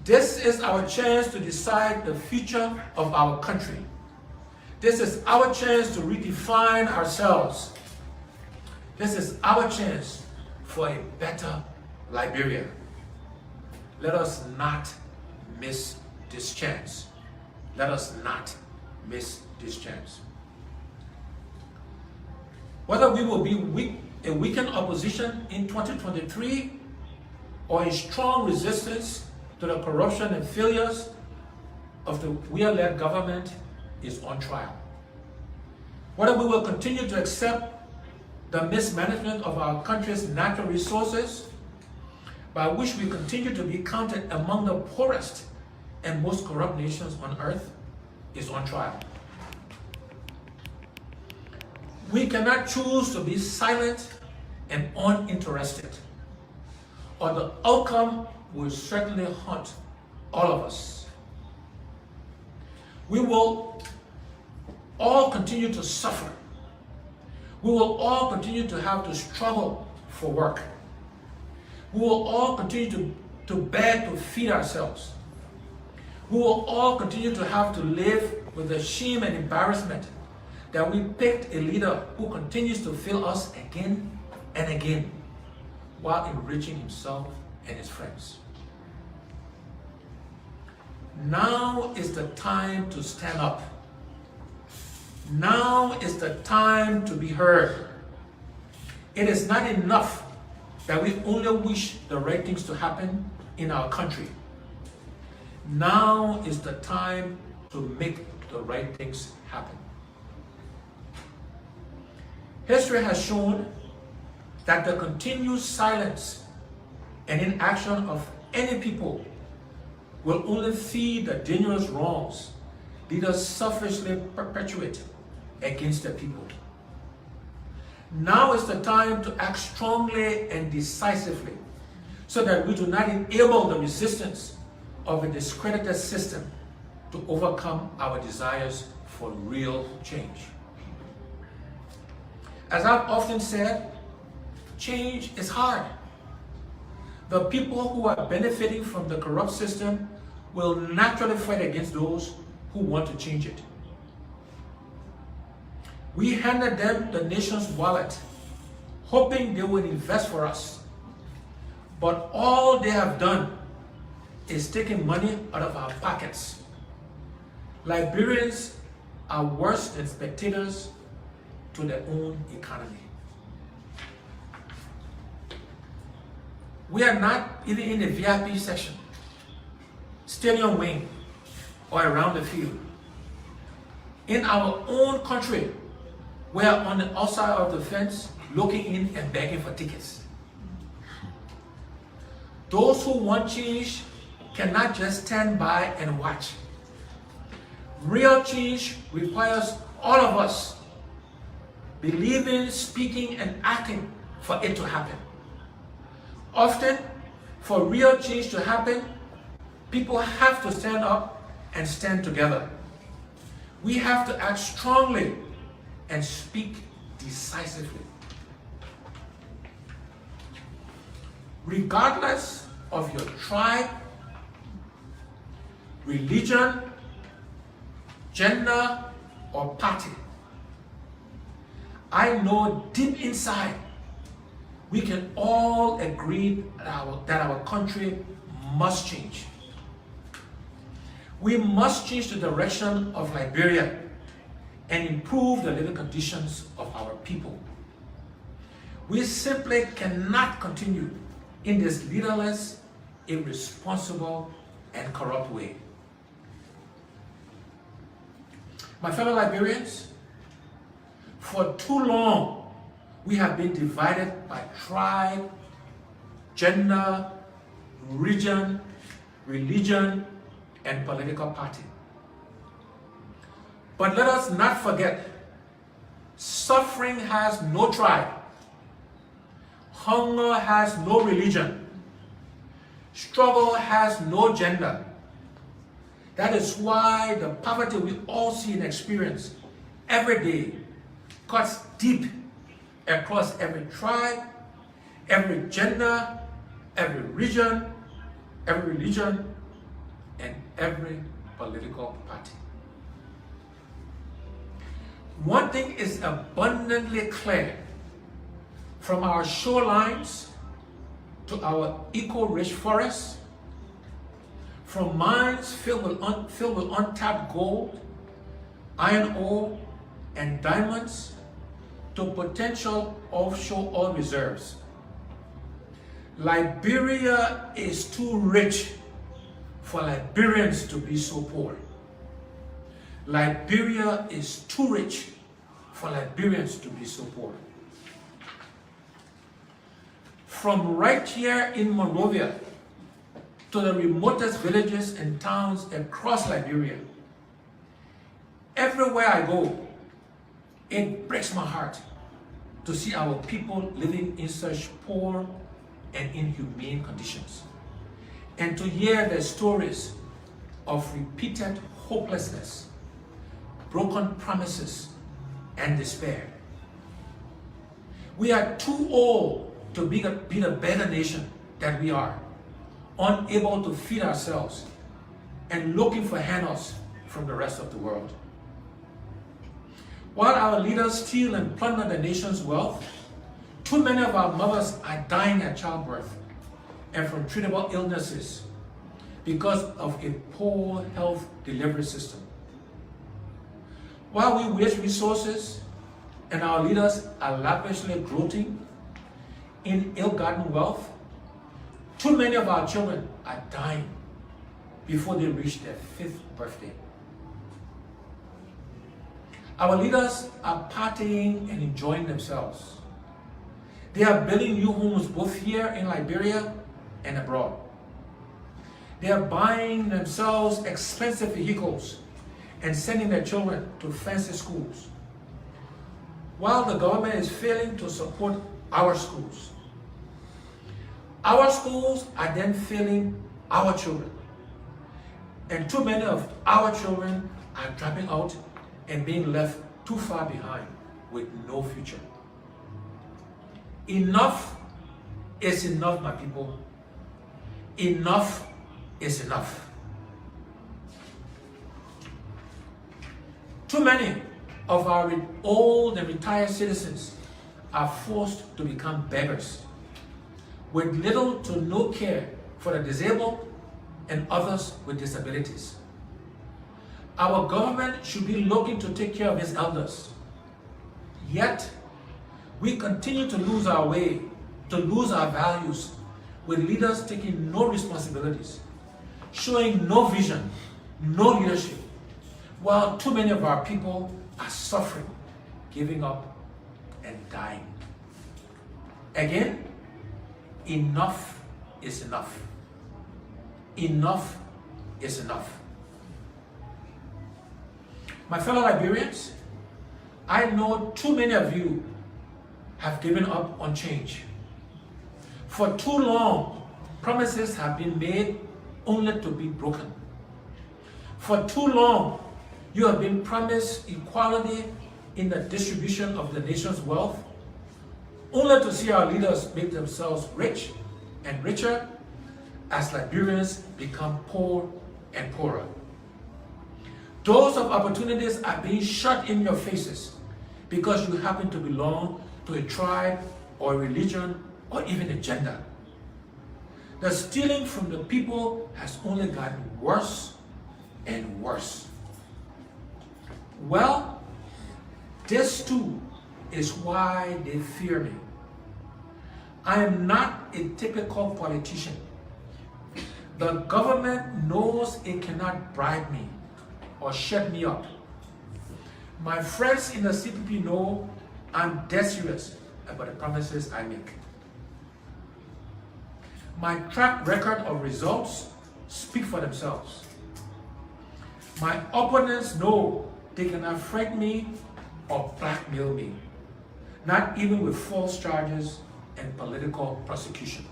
This is our chance to decide the future of our country. This is our chance to redefine ourselves. This is our chance for a better Liberia. Let us not miss this chance. Let us not miss this chance. Whether we will be a weakened opposition in 2023 or a strong resistance to the corruption and failures of the Weah-led government is on trial. Whether we will continue to accept the mismanagement of our country's natural resources, by which we continue to be counted among the poorest and most corrupt nations on earth, is on trial. We cannot choose to be silent and uninterested, or the outcome will certainly haunt all of us. We will all continue to suffer. We will all continue to have to struggle for work. We will all continue to beg to feed ourselves. We will all continue to have to live with the shame and embarrassment that we picked a leader who continues to fail us again and again while enriching himself and his friends. Now is the time to stand up. Now is the time to be heard. It is not enough that we only wish the right things to happen in our country. Now is the time to make the right things happen. History has shown that the continued silence and inaction of any people will only feed the dangerous wrongs leaders selfishly perpetuate against the people. Now is the time to act strongly and decisively so that we do not enable the resistance of a discredited system to overcome our desires for real change. As I've often said, change is hard. The people who are benefiting from the corrupt system will naturally fight against those who want to change it. We handed them the nation's wallet, hoping they would invest for us. But all they have done is taking money out of our pockets. Liberians are worse than spectators to their own economy. We are not even in the VIP section, stadium wing, or around the field. In our own country, we are on the outside of the fence, looking in and begging for tickets. Those who want change cannot just stand by and watch. Real change requires all of us believing, speaking, and acting for it to happen. Often, for real change to happen, people have to stand up and stand together. We have to act strongly and speak decisively. Regardless of your tribe, religion, gender, or party, I know deep inside we can all agree that our country must change. We must change the direction of Liberia and improve the living conditions of our people. We simply cannot continue in this leaderless, irresponsible, and corrupt way. My fellow Liberians, for too long, we have been divided by tribe, gender, region, religion, and political party. But let us not forget, suffering has no tribe, hunger has no religion, struggle has no gender. That is why the poverty we all see and experience every day cuts deep across every tribe, every gender, every region, every religion, and every political party. One thing is abundantly clear: from our shorelines to our eco-rich forests, from mines filled with untapped gold, iron ore, and diamonds, to potential offshore oil reserves. Liberia is too rich for Liberians to be so poor. Liberia is too rich for Liberians to be so poor. From right here in Monrovia to the remotest villages and towns across Liberia, everywhere I go, it breaks my heart to see our people living in such poor and inhumane conditions, and to hear their stories of repeated hopelessness, broken promises, and despair. We are too old to be the better nation that we are, unable to feed ourselves and looking for handouts from the rest of the world. While our leaders steal and plunder the nation's wealth, too many of our mothers are dying at childbirth and from treatable illnesses because of a poor health delivery system. While we waste resources and our leaders are lavishly gloating in ill-gotten wealth, too many of our children are dying before they reach their 5th birthday. Our leaders are partying and enjoying themselves. They are building new homes both here in Liberia and abroad. They are buying themselves expensive vehicles and sending their children to fancy schools, while the government is failing to support our schools. Our schools are then failing our children, and too many of our children are dropping out and being left too far behind with no future. Enough is enough, my people. Enough is enough. Too many of our old and retired citizens are forced to become beggars, with little to no care for the disabled and others with disabilities. Our government should be looking to take care of its elders. Yet, we continue to lose our way, to lose our values, with leaders taking no responsibilities, showing no vision, no leadership, while too many of our people are suffering, giving up, and dying. Again, enough is enough. Enough is enough. My fellow Liberians, I know too many of you have given up on change. For too long, promises have been made only to be broken. For too long, you have been promised equality in the distribution of the nation's wealth, only to see our leaders make themselves rich and richer as Liberians become poor and poorer. Doors of opportunities are being shut in your faces because you happen to belong to a tribe or a religion or even a gender. The stealing from the people has only gotten worse and worse. Well, this too is why they fear me. I am not a typical politician. The government knows it cannot bribe me or shut me up. My friends in the CPP know I'm dead serious about the promises I make. My track record of results speak for themselves. My opponents know they cannot frighten me or blackmail me, not even with false charges and political prosecution.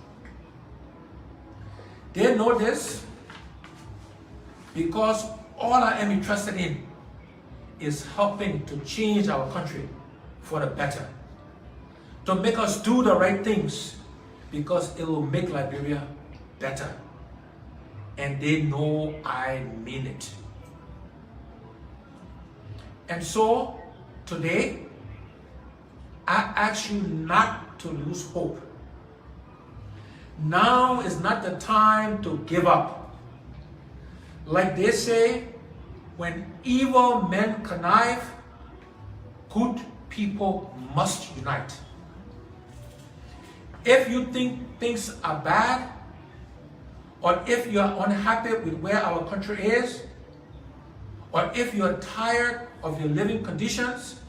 They know this because all I am interested in is helping to change our country for the better, to make us do the right things, because it will make Liberia better. And they know I mean it. And so, today, I ask you not to lose hope. Now is not the time to give up. Like they say, when evil men connive, good people must unite. If you think things are bad, or if you are unhappy with where our country is, or if you are tired of your living conditions,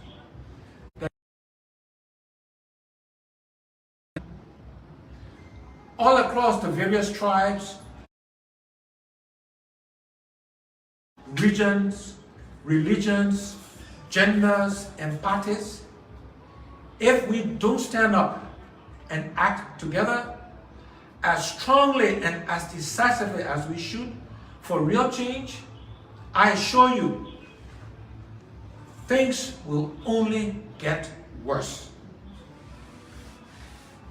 all across the various tribes, regions, religions, genders, and parties, if we don't stand up and act together as strongly and as decisively as we should for real change, I assure you, things will only get worse.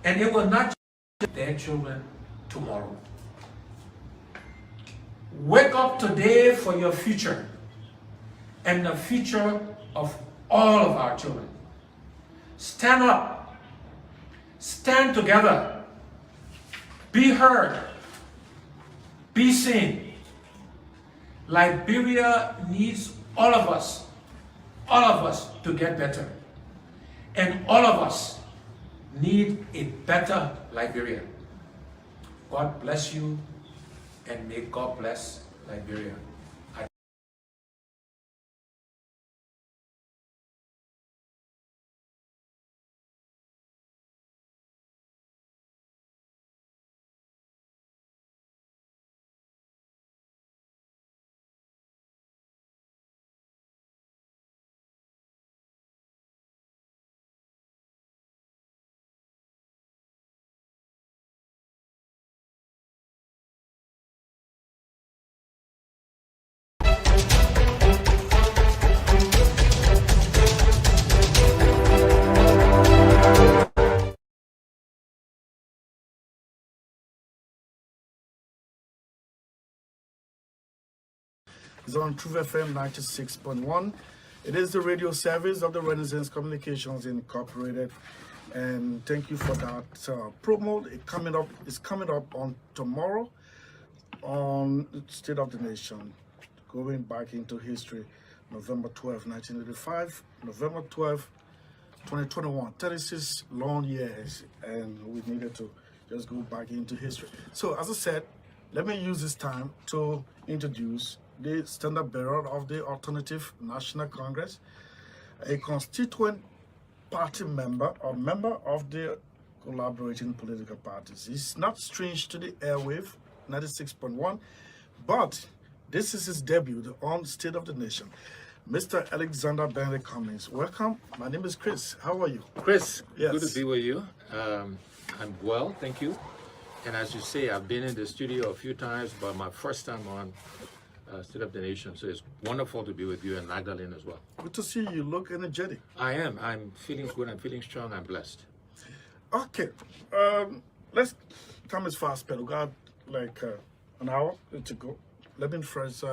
And it will not just their children tomorrow. Wake up today for your future and the future of all of our children. Stand up. Stand together. Be heard. Be seen. Liberia needs all of us to get better. And all of us need a better Liberia. God bless you, and may God bless Liberia. It's on Truth FM 96.1. It is the radio service of the Renaissance Communications Incorporated, and thank you for that promo. It's coming up on tomorrow on State of the Nation, going back into history, November 12, 1985, November 12, 2021, 36 long years, and we needed to just go back into history. So, as I said, let me use this time to introduce the standard bearer of the Alternative National Congress, a constituent party member or member of the collaborating political parties. It's not strange to the airwave 96.1, but this is his debut on State of the Nation. Mr. Alexander Benedict Cummings, welcome. My name is Chris. How are you? Chris, Yes. good to be with you. I'm well, thank you. And as you say, I've been in the studio a few times, but my first time on State of the Nation. So it's wonderful to be with you and Magdalene as well. Good to see you. You look energetic. I am. I'm feeling good. I'm feeling strong. I'm blessed. Okay, let's come as fast, but we got like an hour to go. Let me first,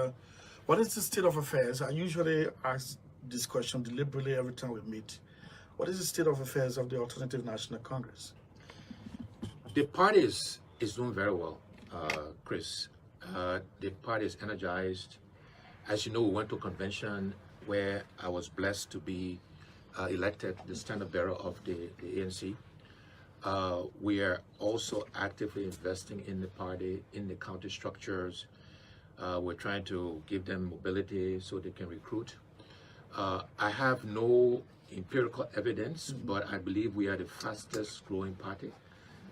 what is the state of affairs? I usually ask this question deliberately every time we meet. What is the state of affairs of the Alternative National Congress? The party is doing very well, Chris. The party is energized. As you know, we went to a convention where I was blessed to be elected the standard bearer of the ANC. We are also actively investing in the party, in the county structures. We're trying to give them mobility so they can recruit. I have no empirical evidence, but I believe we are the fastest growing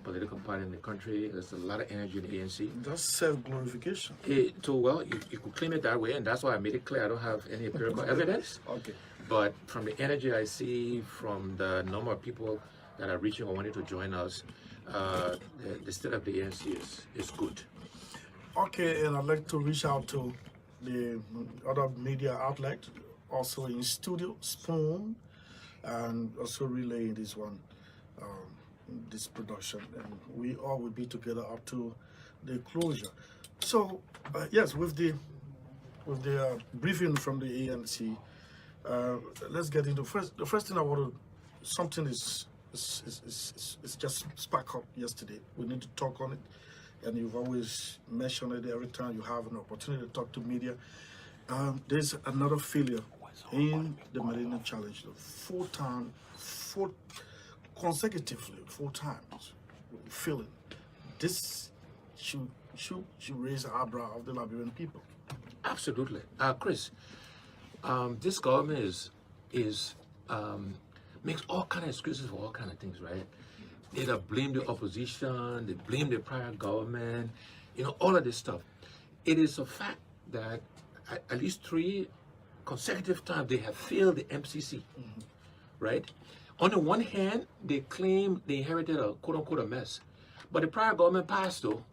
political party in the country. There's a lot of energy in the ANC. That's self-glorification. Well, you could claim it that way, and that's why I made it clear I don't have any empirical evidence. Okay. But from the energy I see, from the number of people that are reaching or wanting to join us, the state of the ANC is good. Okay, and I'd like to reach out to the other media outlet, also in studio, Spoon, and also relaying this one, this production, and we all will be together up to the closure. So, yes, with the briefing from the ANC, let's get into the first thing I want to. Something is just spark up yesterday. We need to talk on it, and you've always mentioned it every time you have an opportunity to talk to media. There's another failure in the Millennium Challenge. Consecutively, 4 times, failing. This should raise the eyebrow of the Liberian people. Absolutely, Chris. This government is makes all kind of excuses for all kind of things, right? They blame the opposition, they blame the prior government, all of this stuff. It is a fact that at least 3 consecutive times they have failed the MCC, right? On the one hand, they claim they inherited a quote-unquote a mess, but the prior government passed though,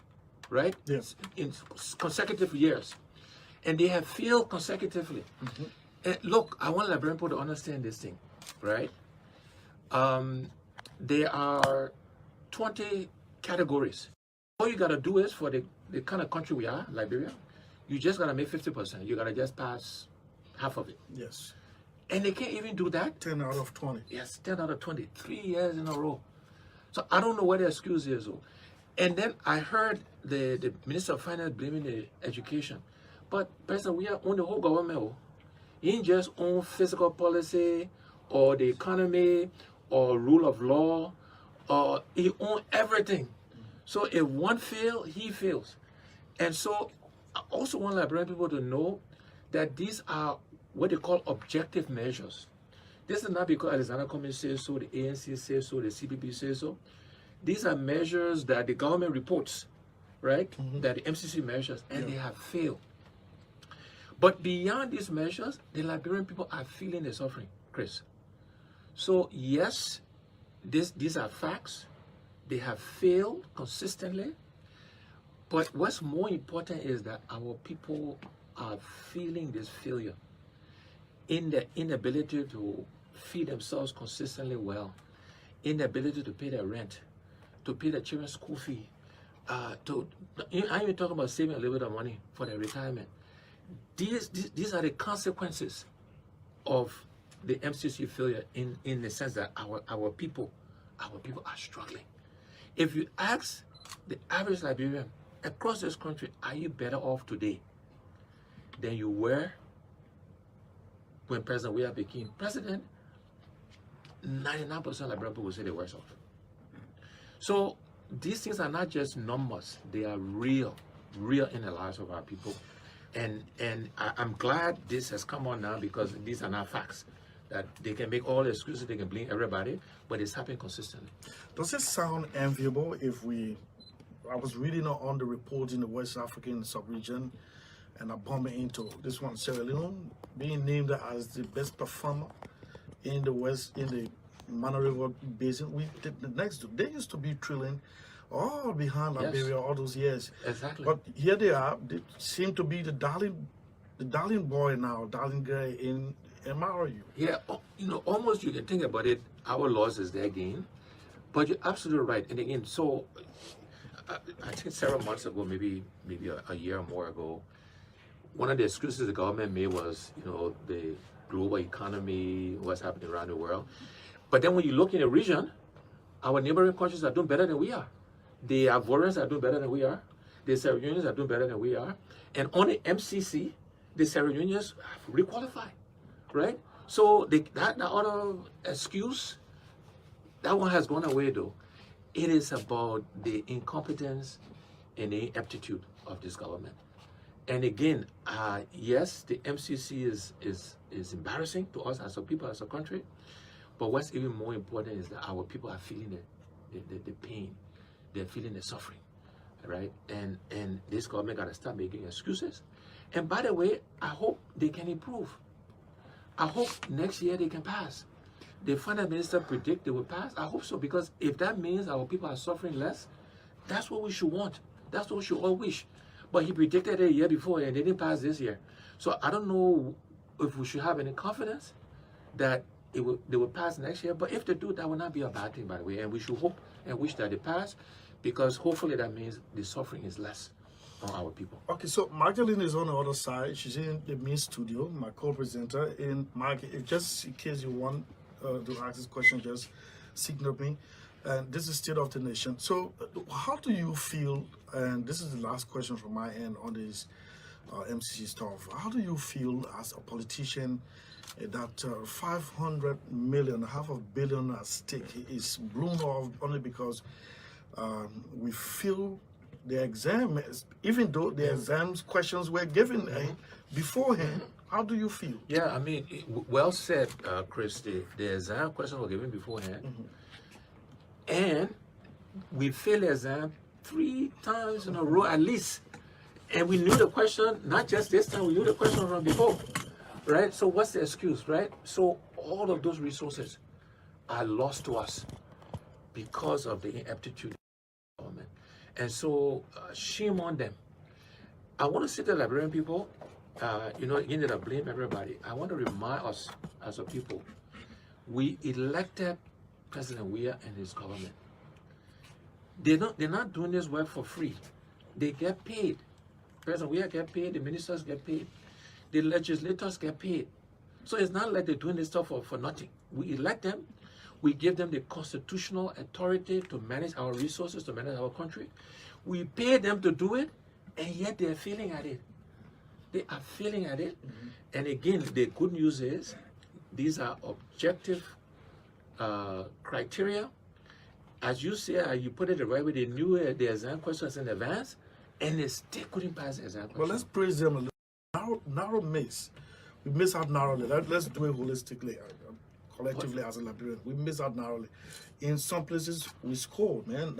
right? Yes. In consecutive years, and they have failed consecutively. And look, I want Liberian people to understand this thing, right? There are 20 categories. All you gotta do is, for the kind of country we are, Liberia, you just gotta make 50%. You gotta just pass half of it. Yes. And they can't even do that. 10 out of 20. Yes, 10 out of 20, 3 years in a row. So I don't know what the excuse is. And then I heard the Minister of Finance blaming the education. But President, we are on the whole government. He ain't just on fiscal policy or the economy or rule of law, or he owns everything. So if one fails, he fails. And so I also want Liberian people to know that these are what they call objective measures. This is not because Alexander Cummings says so, the ANC says so, the CPP says so. These are measures that the government reports, right? That the MCC measures, and they have failed. But beyond these measures, the Liberian people are feeling the suffering, Chris. So yes, these are facts. They have failed consistently. But what's more important is that our people are feeling this failure in the inability to feed themselves consistently well, inability to pay their rent, to pay their children's school fee, I'm even talking about saving a little bit of money for their retirement. These are the consequences of the MCC failure in the sense that our people are struggling. If you ask the average Liberian across this country, are you better off today than you were when President Weah became president? 99% of Liberian people will say they're worse off. So these things are not just numbers; they are real in the lives of our people. And I'm glad this has come on now, because these are not facts. That they can make all the excuses, they can blame everybody, but it's happening consistently. Does it sound enviable if I was reading on the reports in the West African sub-region, and I'm bumping into this one, Sierra Leone, being named as the best performer in the Mana River Basin. They used to be trailing all behind Liberia all those years. Exactly. But here they are. They seem to be the darling boy now, darling girl in MRU. Yeah, almost you can think about it, our loss is their gain. But you're absolutely right. And again, so I think several months ago, maybe a year or more ago, one of the excuses the government made was, the global economy, what's happening around the world. But then when you look in the region, our neighboring countries are doing better than we are. The Ivorians are doing better than we are. The Sierra Leoneans are doing better than we are. And on the MCC, the Sierra Leoneans have requalified, right? So that other excuse, that one has gone away though. It is about the incompetence and the ineptitude of this government. And again, yes, the MCC is embarrassing to us as a people, as a country. But what's even more important is that our people are feeling the pain. They're feeling the suffering, right? And this government got to start making excuses. And by the way, I hope they can improve. I hope next year they can pass. The finance minister predict they will pass. I hope so, because if that means our people are suffering less, that's what we should want. That's what we should all wish. But he predicted it a year before and they didn't pass this year. So I don't know if we should have any confidence that they will pass next year. But if they do, that will not be a bad thing, by the way. And we should hope and wish that they pass, because hopefully that means the suffering is less on our people. Okay, so Magdalene is on the other side. She's in the main studio, my co-presenter. And Maggie, just in case you want to ask this question, just signal me. And this is State of the Nation. So how do you feel, and this is the last question from my end on this MCC stuff, how do you feel as a politician that 500 million, half a billion at stake is blown off only because we feel the exam, even though the exams questions were given beforehand? How do you feel? Yeah, I mean, well said, Chris. The exam questions were given beforehand. And we failed the exam 3 times in a row at least. And we knew the question, not just this time, we knew the question from before, right? So what's the excuse, right? So all of those resources are lost to us because of the ineptitude of the government. And so shame on them. I want to say to the Liberian people, again, that I blame everybody. I want to remind us as a people, we elected President Weah and his government. They're not doing this work for free. They get paid. President Weah get paid, the ministers get paid, the legislators get paid. So it's not like they're doing this stuff for nothing. We elect them, we give them the constitutional authority to manage our resources, to manage our country. We pay them to do it, and yet they're failing at it. They are failing at it. And again, the good news is these are objective criteria. As you say, you put it the right way, they knew the exam questions in advance, and they still couldn't pass the exam questions. Well, let's praise them a little. Narrow miss. We miss out narrowly. Let's do it holistically, collectively as a Liberian. We miss out narrowly. In some places, we scored, man.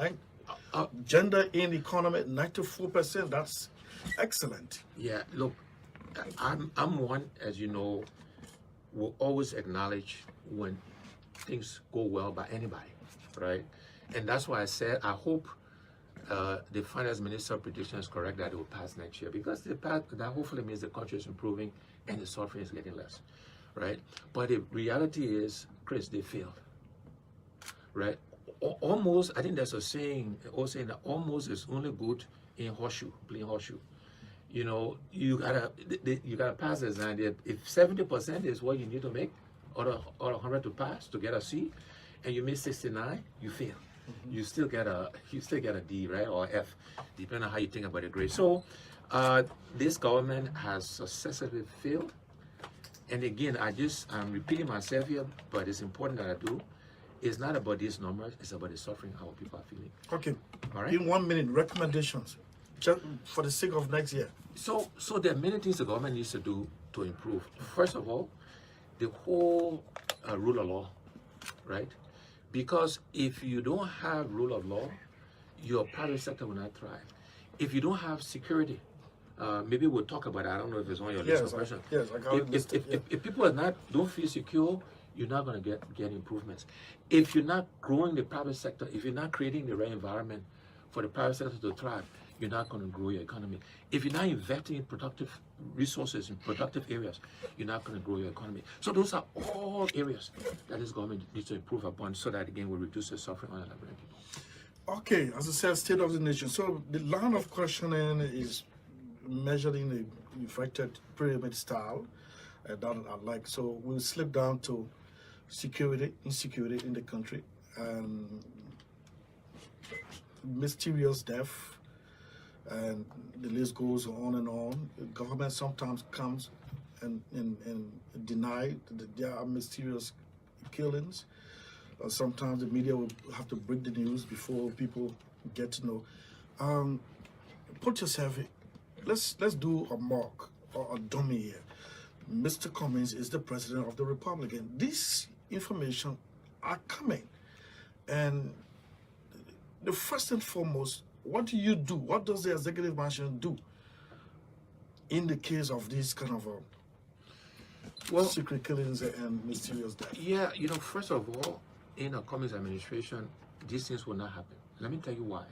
Gender in economy, 94%. That's excellent. Yeah, look, I'm one, as you know, will always acknowledge when things go well by anybody, right? And that's why I said I hope the finance minister prediction is correct that it will pass next year, because that hopefully means the country is improving and the suffering is getting less, right? But the reality is, Chris, they failed, right? Almost, I think there's a saying, saying that almost is only good in horseshoe, playing horseshoe. You gotta pass the exam. If 70% is what you need to make, or 100 to pass to get a C, and you make 69, you fail. You still get a D, right, or F, depending on how you think about the grade. So this government has successfully failed. And again, I'm repeating myself here, but it's important that I do. It's not about these numbers, it's about the suffering our people are feeling. Okay. All right. In 1 minute, recommendations, just for the sake of next year. So there are many things the government needs to do to improve. First of all, the whole rule of law, right? Because if you don't have rule of law, your private sector will not thrive. If you don't have security, maybe we'll talk about it. I don't know if it's on your list of questions. Yes, I got it. If people don't feel secure, you're not going to get improvements. If you're not growing the private sector, if you're not creating the right environment for the private sector to thrive, you're not going to grow your economy. If you're not investing in productive resources, in productive areas, you're not going to grow your economy. So those are all areas that this government needs to improve upon so that, again, we reduce the suffering on the Liberian people. Okay, as I said, state of the nation. So the line of questioning is measured in the infected pyramid style that I like. So we'll slip down to security, insecurity in the country, and mysterious death, and the list goes on and on. The government sometimes comes and deny that there are mysterious killings. Sometimes the media will have to break the news before people get to know. Put yourself, let's do a mock or a dummy here. Mr. Cummings is the president of the Republic, and this information are coming. And the first and foremost, what do you do? What does the executive mansion do in the case of these kind of secret killings and mysterious deaths? Yeah, first of all, in a Cummings administration, these things will not happen. Let me tell you why.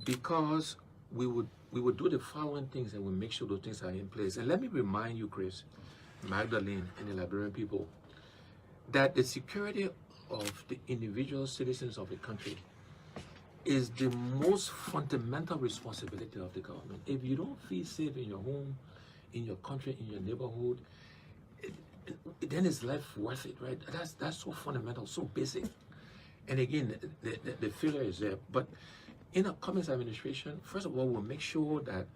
Because we would do the following things and we'll make sure those things are in place. And let me remind you, Chris, Magdalene, and the Liberian people, that the security of the individual citizens of the country is the most fundamental responsibility of the government. If you don't feel safe in your home, in your country, in your neighborhood, then is life worth it, right? That's so fundamental, so basic. And again, the failure is there. But in a Cummings administration, first of all, we'll make sure that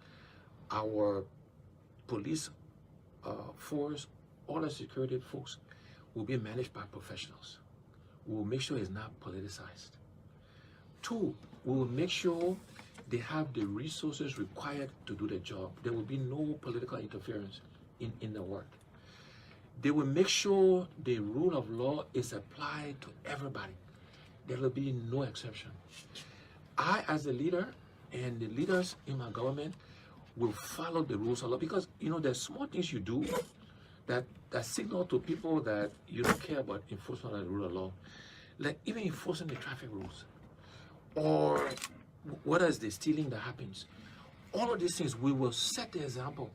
our police force, all the security folks, will be managed by professionals. We'll make sure it's not politicized. 2, we will make sure they have the resources required to do the job. There will be no political interference in the work. They will make sure the rule of law is applied to everybody. There will be no exception. I, as a leader, and the leaders in my government will follow the rules of law, because there's small things you do that signal to people that you don't care about enforcement of the rule of law, like even enforcing the traffic rules, or what is the stealing that happens. All of these things, we will set the example.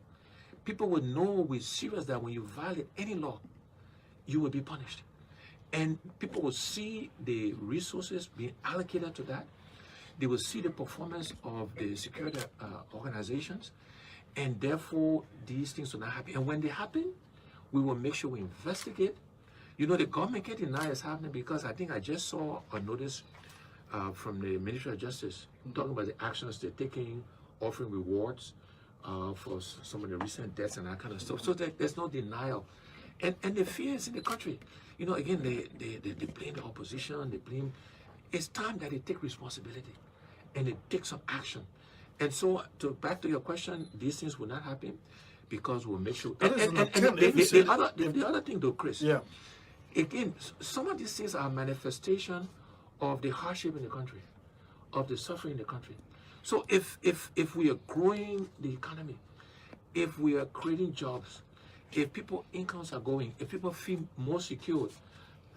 People will know we're serious, that when you violate any law, you will be punished. And people will see the resources being allocated to that. They will see the performance of the security organizations, and therefore these things will not happen. And when they happen, we will make sure we investigate. The government can't deny it's happening, because I think I just saw a notice from the Ministry of Justice talking about the actions they're taking, offering rewards for some of the recent deaths and that kind of stuff. So there's no denial. And the fear is in the country. Again, they blame the opposition, they blame. It's time that they take responsibility and they take some action. And so, back to your question, these things will not happen because we'll make sure. The other thing, though, Chris. Yeah. Again, some of these things are a manifestation of the hardship in the country, of the suffering in the country. So if we are growing the economy, if we are creating jobs, if people's incomes are going, if people feel more secure,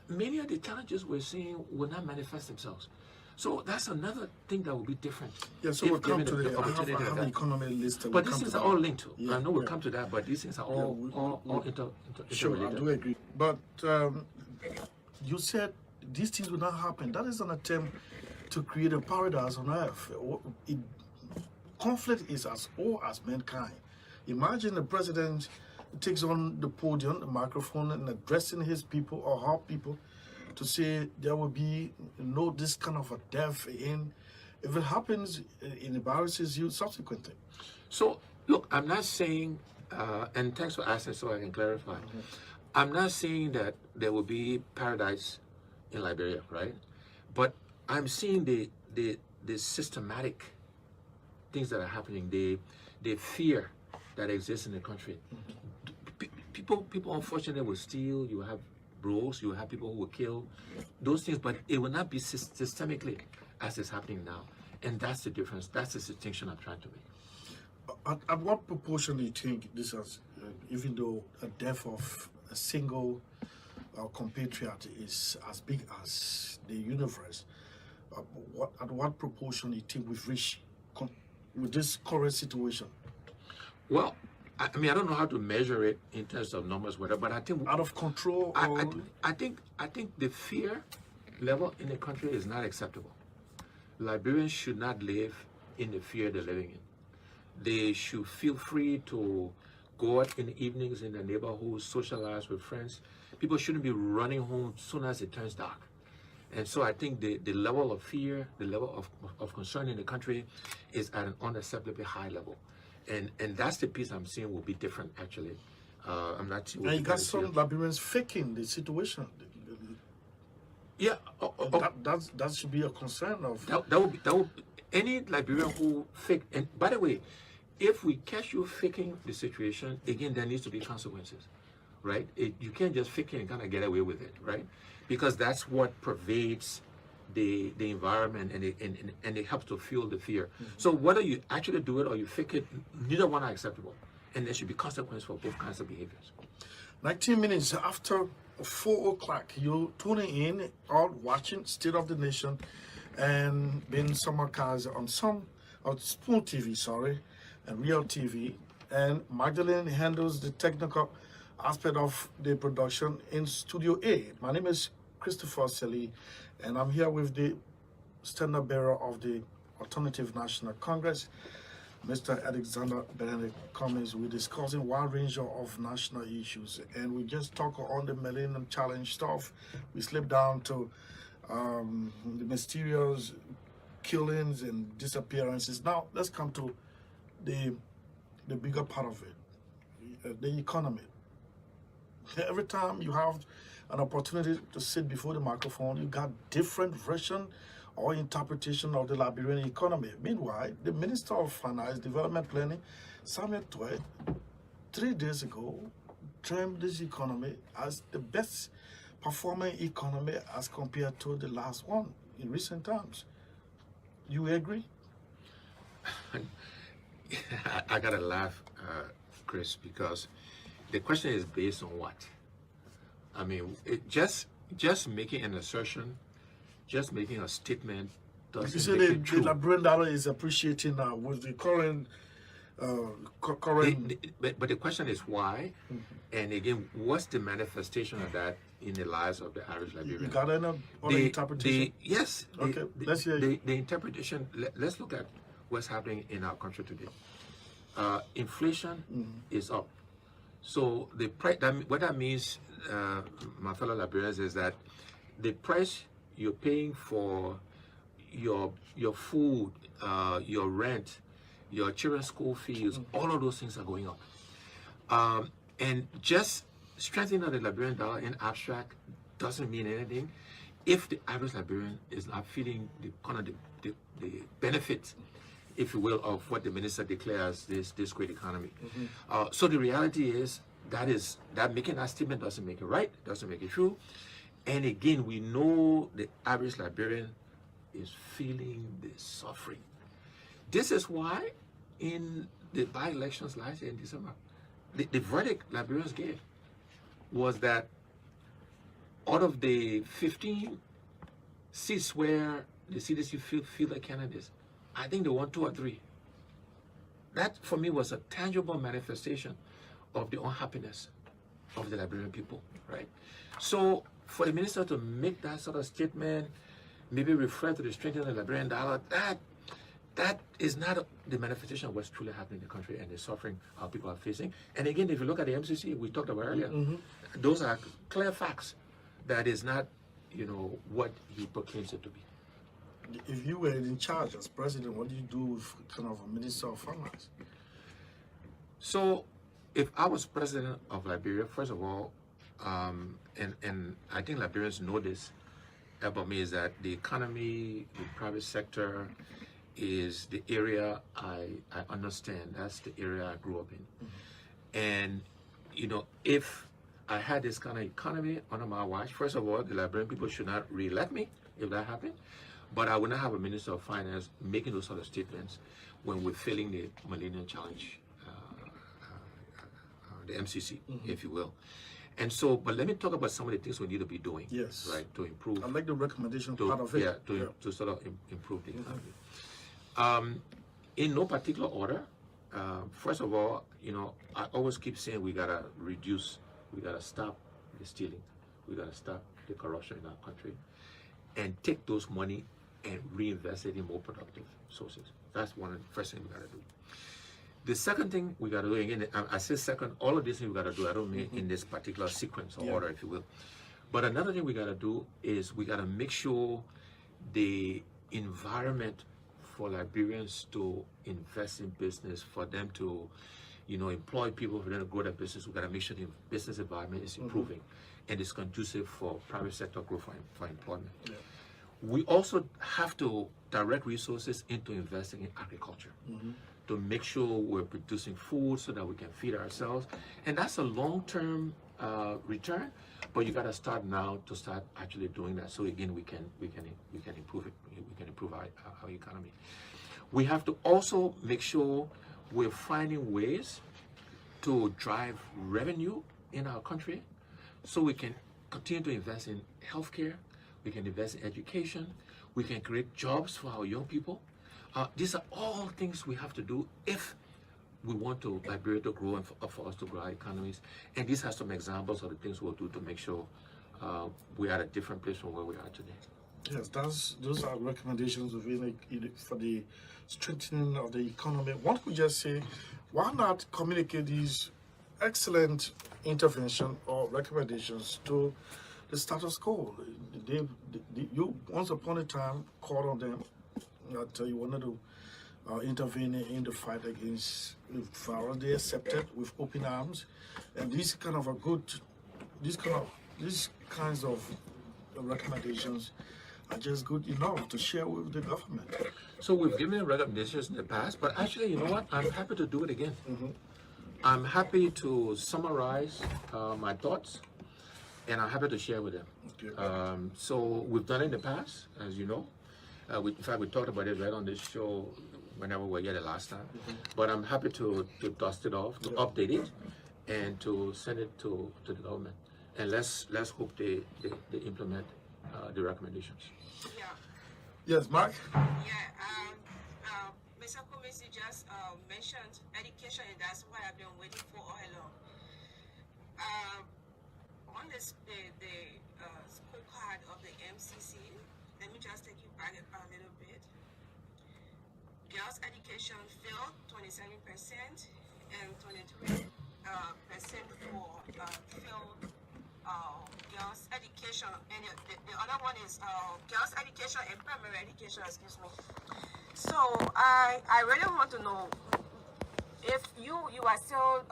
many of the challenges we're seeing will not manifest themselves. So that's another thing that will be different. Yeah, so we'll come to the opportunity. I have an economy list. But these things are all linked to. Yeah, I know we'll come to that, but these things are all interrelated. Sure, I do agree. But you said these things will not happen. That is an attempt to create a paradise on earth. Conflict is as old as mankind. Imagine the president takes on the podium, the microphone, and addressing his people or her people to say there will be this kind of a death in. If it happens, it embarrasses you subsequently. So, look, I'm not saying, and thanks for asking so I can clarify. I'm not saying that there will be paradise in Liberia, right? But I'm seeing the systematic things that are happening, the fear that exists in the country. People unfortunately will steal. You have bros. You have people who will kill. Those things, but it will not be systemically as is happening now. And that's the difference. That's the distinction I'm trying to make. At what proportion do you think this has, even though a death of a single compatriot is as big as the universe, at what proportion do you think we've reached with this current situation? Well, I mean, I don't know how to measure it in terms of numbers, whatever, but I think Out of control? I think the fear level in the country is not acceptable. Liberians should not live in the fear they're living in. They should feel free to go out in the evenings in the neighborhood, socialize with friends. People shouldn't be running home as soon as it turns dark. And so I think the level of fear, the level of concern in the country is at an unacceptably high level. And that's the piece I'm seeing will be different, actually. I'm not sure. And you got some Liberians faking the situation. Yeah. That should be a concern of... That would be, any Liberian who fake, and by the way, if we catch you faking the situation, again, there needs to be consequences, right? You can't just fake it and kind of get away with it, right? Because that's what pervades the environment, and it helps to fuel the fear. So whether you actually do it or you fake it, neither one are acceptable. And there should be consequences for both kinds of behaviors. 19 minutes after 4 o'clock, you're tuning in or watching State of the Nation and being simulcast on Spoon TV, and Real TV. And Magdalene handles the technical aspect of the production in Studio A. My name is Christopher Selly, and I'm here with the standard bearer of the Alternative National Congress, Mr. Alexander Benedict Cummings. We're discussing a wide range of national issues, and we just talk on the Millennium Challenge stuff. We slip down to the mysterious killings and disappearances. Now, let's come to the bigger part of it, the economy. Every time you have an opportunity to sit before the microphone, you got different version or interpretation of the Liberian economy. Meanwhile, the Minister of Finance, Development Planning, Samuel Twed, 3 days ago, termed this economy as the best performing economy as compared to the last one in recent times. You agree? I gotta laugh, Chris, because the question is based on what? I mean, just making an assertion, just making a statement doesn't You say make it true. the Liberian dollar is appreciating now with the current But the question is why, and again, what's the manifestation of that in the lives of the average Liberian? You got any other interpretation? Yes. Okay, let's hear you. The interpretation, let's look at what's happening in our country today. Inflation is up. So the price, what that means, my fellow Liberians, is that the price you're paying for your food, your rent, your children's school fees, all of those things are going up. And just strengthening of the Liberian dollar in abstract doesn't mean anything if the average Liberian is not feeling the benefits, if you will, of what the minister declares this great economy. So the reality is that making that statement doesn't make it right, doesn't make it true. And again, we know the average Liberian is feeling the suffering. This is why in the by-elections last year in December, the verdict Liberians gave was that out of the 15 seats where the CDC feel like candidates, I think they won 2 or 3. That for me was a tangible manifestation of the unhappiness of the Liberian people, right? So for the minister to make that sort of statement, maybe refer to the strengthening of the Liberian dollar, that is not the manifestation of what's truly happening in the country and the suffering our people are facing. And again, if you look at the MCC, we talked about earlier, those are clear facts. That is not, what he proclaims it to be. If you were in charge as president, what do you do with kind of a minister of finance? So, if I was president of Liberia, first of all, and I think Liberians know this, about me is that the economy, the private sector is the area I understand. That's the area I grew up in. And, you know, if I had this kind of economy under my watch, first of all, the Liberian people should not re-elect me if that happened. But I would not have a Minister of Finance making those sort of statements when we're failing the Millennium Challenge, the MCC, if you will. And so, but let me talk about some of the things we need to be doing, Yes. right, to improve. I like the recommendation To, part of it. yeah, to sort of improve the economy. In no particular order, first of all, you know, I always keep saying we gotta reduce, we gotta stop the stealing, we gotta stop the corruption in our country, and take those money and reinvest it in more productive sources. That's one of the first things we gotta do. The second thing we gotta do, again, I say second, all of these things we gotta do, I don't mean in this particular sequence or order, if you will. But another thing we gotta do is we gotta make sure the environment for Liberians to invest in business, for them to, you know, employ people, for them to grow their business. We gotta make sure the business environment is improving and is conducive for private sector growth for employment. We also have to direct resources into investing in agriculture to make sure we're producing food so that we can feed ourselves. And that's a long-term return, but you gotta start now to start actually doing that. So again, we can improve it. We can improve our economy. We have to also make sure we're finding ways to drive revenue in our country so we can continue to invest in healthcare, we can invest in education, we can create jobs for our young people. These are all things we have to do if we want to Liberia to grow and for us to grow our economies. And these are some examples of the things we'll do to make sure we're at a different place from where we are today. Yes, those are recommendations for the strengthening of the economy. One could just say, why not communicate these excellent intervention or recommendations to the status quo? You once upon a time called on them that you wanted to intervene in the fight against violence. They accepted with open arms, and these kinds of recommendations are just good enough to share with the government. So we've given recommendations in the past, but actually, you know what? I'm happy to do it again. I'm happy to summarize my thoughts, and I'm happy to share with them. Okay. So we've done it in the past, as you know. In fact, we talked about it right on this show whenever we were here the last time. But I'm happy to dust it off, to update it, and to send it to the government. And let's hope they implement the recommendations. Yeah. Yes, Mark? Mr. Kumis, you just mentioned education, and that's what I've been waiting for all along. On the scorecard of the MCC, let me just take you back a little bit. Girls' education failed 27%, and 23% for failed girls' education, and the other one is girls' education and primary education, excuse me. So I really want to know if you are still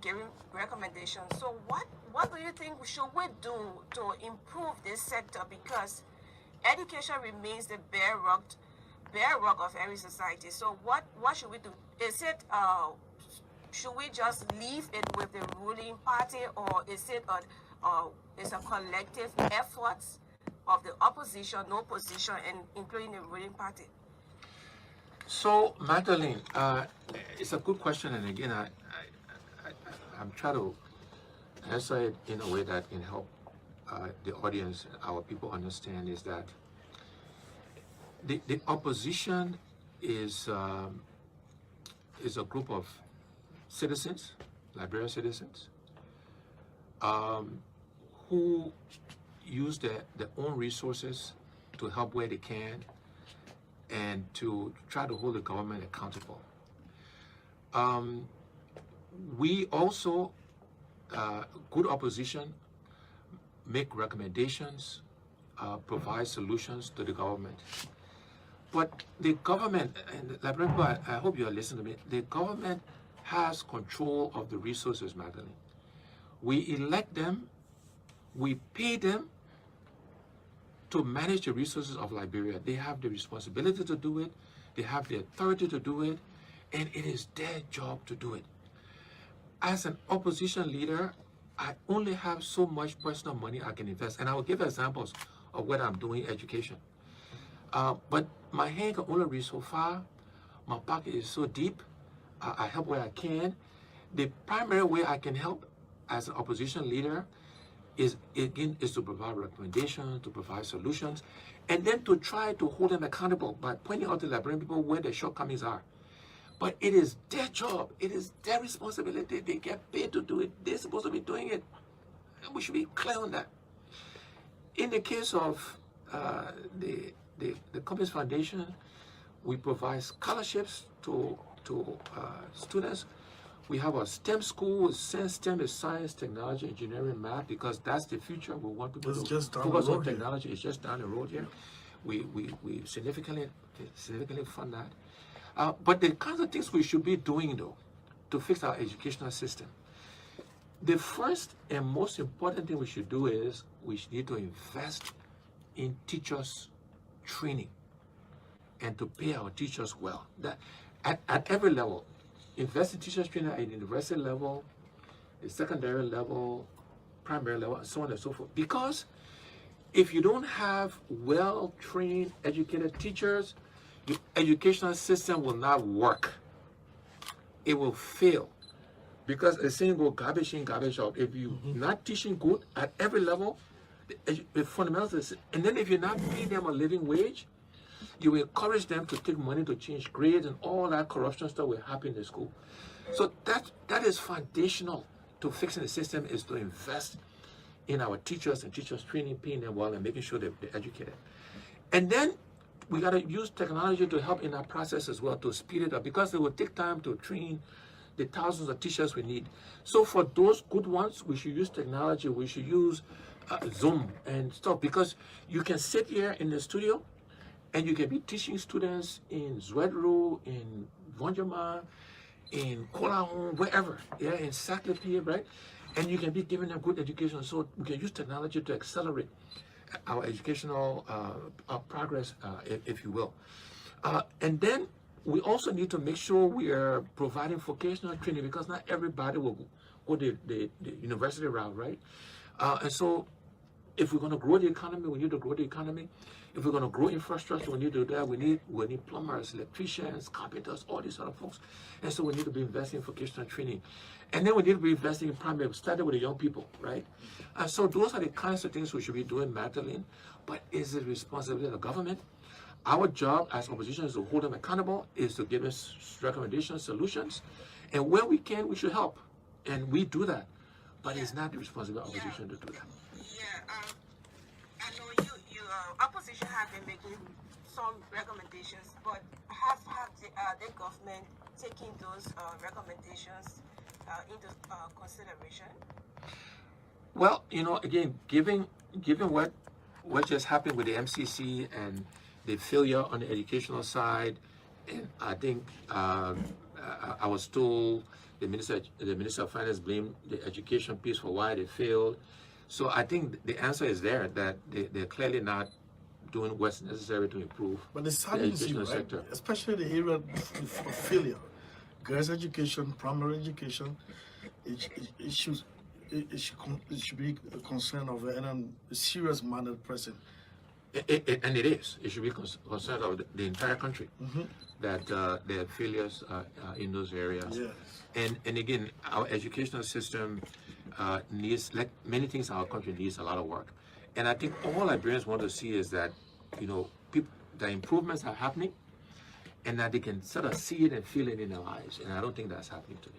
giving recommendations. So what do you think should we do to improve this sector? Because education remains the bedrock of every society. So what should we do? Is it should we just leave it with the ruling party, or is it a collective effort of the opposition, no opposition, and including the ruling party? So, Magdalene, it's a good question, and again, I'm trying to answer it in a way that can help the audience, our people understand, is that the opposition is a group of citizens, Liberian citizens, who use their own resources to help where they can and to try to hold the government accountable. We also, good opposition, make recommendations, provide solutions to the government. But the government, and I hope you are listening to me, the government has control of the resources, Magdalene. We elect them, we pay them, to manage the resources of Liberia. They have the responsibility to do it, they have the authority to do it, and it is their job to do it. As an opposition leader, I only have so much personal money I can invest, and I will give examples of what I'm doing in education. But my hand can only reach so far. My pocket is so deep. I help where I can. The primary way I can help as an opposition leader is to provide recommendations, to provide solutions, and then to try to hold them accountable by pointing out to Liberian people where their shortcomings are. But it is their job. It is their responsibility. They get paid to do it. They're supposed to be doing it. And we should be clear on that. In the case of the Compass Foundation, we provide scholarships to students. We have a STEM school. STEM is science, technology, engineering, math, because that's the future. We want people to focus on technology. It's just down the road here. We significantly fund that. But the kinds of things we should be doing, though, to fix our educational system. The first and most important thing we should do is we need to invest in teachers' training and to pay our teachers well. That at every level, invest in teachers' training at the university level, the secondary level, primary level, and so on and so forth. Because if you don't have well-trained, educated teachers, the educational system will not work. It will fail. Because the saying goes garbage in, garbage out. If you're not teaching good at every level, the fundamentals, and then if you're not paying them a living wage, you encourage them to take money to change grades, and all that corruption stuff will happen in the school. So that is foundational to fixing the system, is to invest in our teachers and teachers training, paying them well, and making sure they're educated. And then we got to use technology to help in that process as well, to speed it up, because it will take time to train the thousands of teachers we need. So for those good ones, we should use technology. We should use Zoom and stuff, because you can sit here in the studio and you can be teaching students in Zwedru, in Vonjama, in Kolahon, wherever, in Saclapie, right? And you can be giving them good education. So we can use technology to accelerate our educational progress, if you will. And then we also need to make sure we are providing vocational training, because not everybody will go the university route, right? And so if we're going to grow the economy, we need to grow the economy. If we're going to grow infrastructure, we need to do that. We need plumbers, electricians, carpenters, all these other folks. And so we need to be investing in vocational training. And then we need to be investing in primary, starting with the young people, right? And so those are the kinds of things we should be doing, Magdalene. But is it responsibility of the government? Our job as opposition is to hold them accountable, is to give us recommendations, solutions. And where we can, we should help. And we do that. But it's not the responsibility of opposition to do that. I know you opposition have been making some recommendations, but have the government taking those recommendations into consideration? Well, again, given what just happened with the MCC and the failure on the educational side, and I think I was told the Minister of Finance blamed the education piece for why they failed. So I think the answer is there, that they're clearly not doing what's necessary to improve But the the saddens educational you, right? sector. Especially the area of failure. Girls' education, primary education, it should be a concern of a serious minded person. And it is. It should be concerned of the entire country, that there are failures in those areas. Yes. And again, our educational system needs, like many things in our country, needs a lot of work. And I think all Liberians want to see is that, the improvements are happening, and that they can sort of see it and feel it in their lives. And I don't think that's happening today.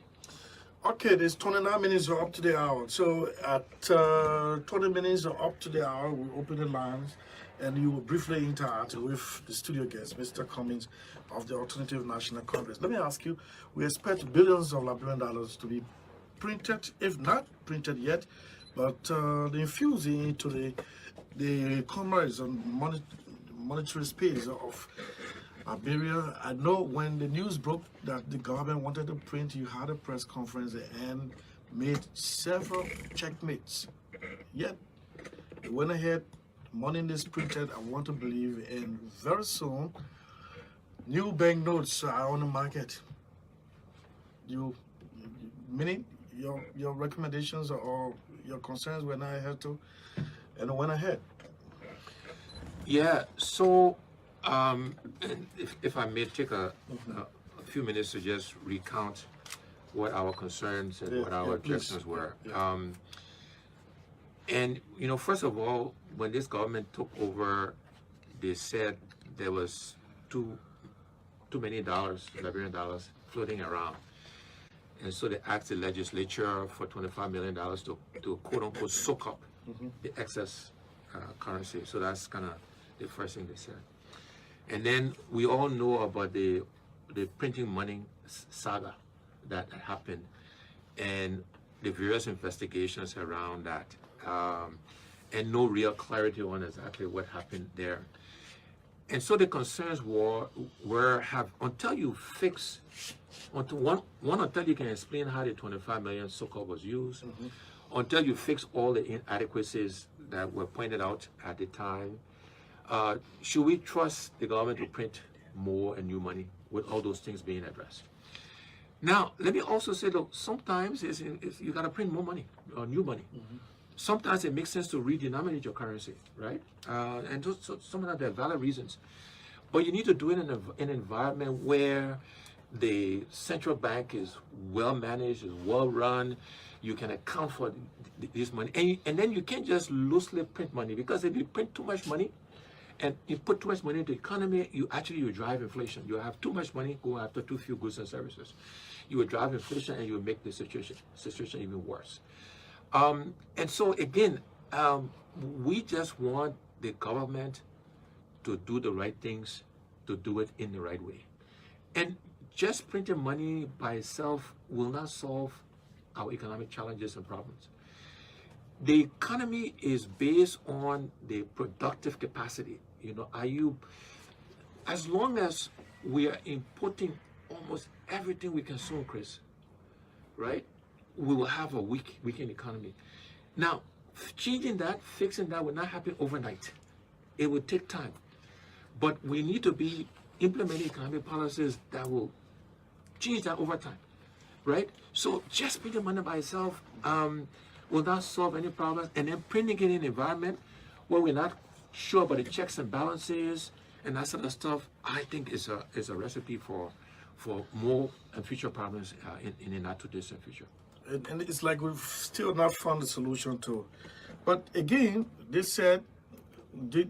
Okay, there's 29 minutes up to the hour. So at 20 minutes up to the hour, we'll open the lines and you will briefly interact with the studio guest, Mr. Cummings of the Alternative National Congress. Let me ask you, we expect billions of Liberian dollars to be printed, if not printed yet, but the infusing into the commerce and monetary space of Liberia. I know when the news broke that the government wanted to print, you had a press conference and made several checkmates. Yet, they went ahead, money is printed, I want to believe, and very soon, new banknotes are on the market. Meaning your recommendations or your concerns when I had to, and I went ahead. Yeah, so and if I may take a few minutes to just recount what our concerns and what our objections were. And first of all, when this government took over, they said there was too many Liberian dollars, floating around. And so they asked the legislature for $25 million to quote unquote soak up the excess currency. So that's kind of the first thing they said. And then we all know about the printing money saga that happened and the various investigations around that. And no real clarity on exactly what happened there. And so the concerns until you you can explain how the 25 million so-called was used, until you fix all the inadequacies that were pointed out at the time, should we trust the government to print more and new money with all those things being addressed? Now, let me also say, look, sometimes you got to print more money or new money. Sometimes it makes sense to redenominate your currency, right? And some of that, there are valid reasons. But you need to do it in an environment where the central bank is well managed, is well run. You can account for this money. And then you can't just loosely print money, because if you print too much money and you put too much money into the economy, you drive inflation. You have too much money go after too few goods and services. You will drive inflation and you will make the situation even worse. And so again, we just want the government to do the right things, to do it in the right way. And just printing money by itself will not solve our economic challenges and problems. The economy is based on the productive capacity. As long as we are importing almost everything we consume, Chris, right? We will have a weakened economy. Now, changing that, fixing that will not happen overnight. It will take time. But we need to be implementing economic policies that will change that over time, right? So just printing money by itself will not solve any problems. And then printing it in an environment where we're not sure about the checks and balances and that sort of stuff, I think is a recipe for more and future problems in the not too distant future. And it's like we've still not found a solution to. But again, they said they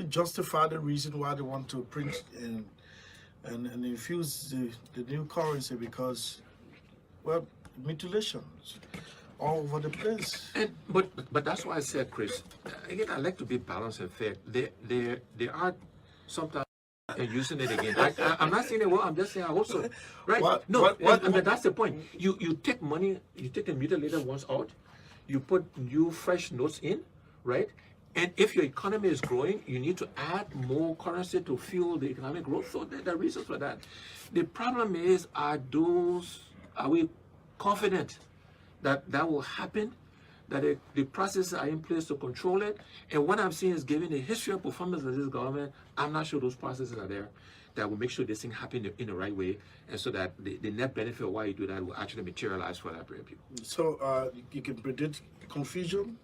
justify the reason why they want to print and infuse the new currency because, well, mutilations all over the place. But that's why I said, Chris, again, I like to be balanced and fair. There are sometimes using it again. I'm not saying it well, I'm just saying I hope so. Right? But that's the point. You take money, you take the mutilated ones out, you put new fresh notes in, right? And if your economy is growing, you need to add more currency to fuel the economic growth. So there are reasons for that. The problem is, are we confident that that will happen? That the processes are in place to control it? And what I'm seeing is, given the history of performance of this government, I'm not sure those processes are there that will make sure this thing happens in the right way, and so that the net benefit of why you do that will actually materialize for Liberian people. So you can predict confusion?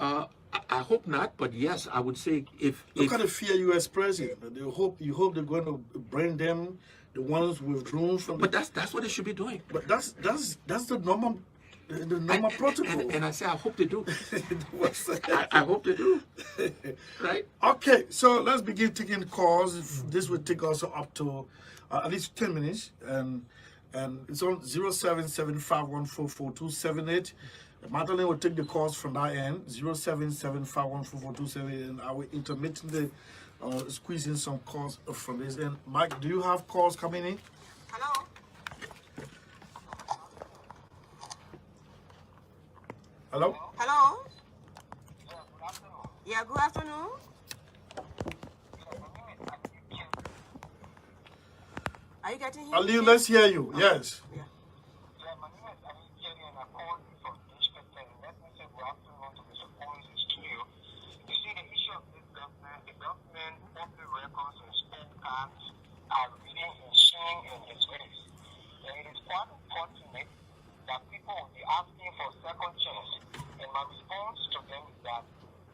I hope not, but yes, I would say if look at the fear U.S. president. You hope they're going to bring them the ones withdrawn from. But that's what they should be doing. But that's the normal. The normal protocol. And I say, I hope they do. I hope they do. Right? Okay, so let's begin taking calls. This will take us up to at least 10 minutes. And it's on 0775144278. Madeline will take the calls from that end, 0775144278. And I will intermittently squeeze in some calls from this end. Mike, do you have calls coming in? Hello? Hello? Hello? Yeah, good afternoon. Are you getting him? Ali, let's hear you. Yes. Yeah. My name is Ali Kelly and I'm calling from District 10. Let me say good afternoon to Mr. Collins in studio. You see, the the government open records and spend cards are really ensuring in his ways. And it is quite unfortunate that people will be asking for second chance. And my response to them is that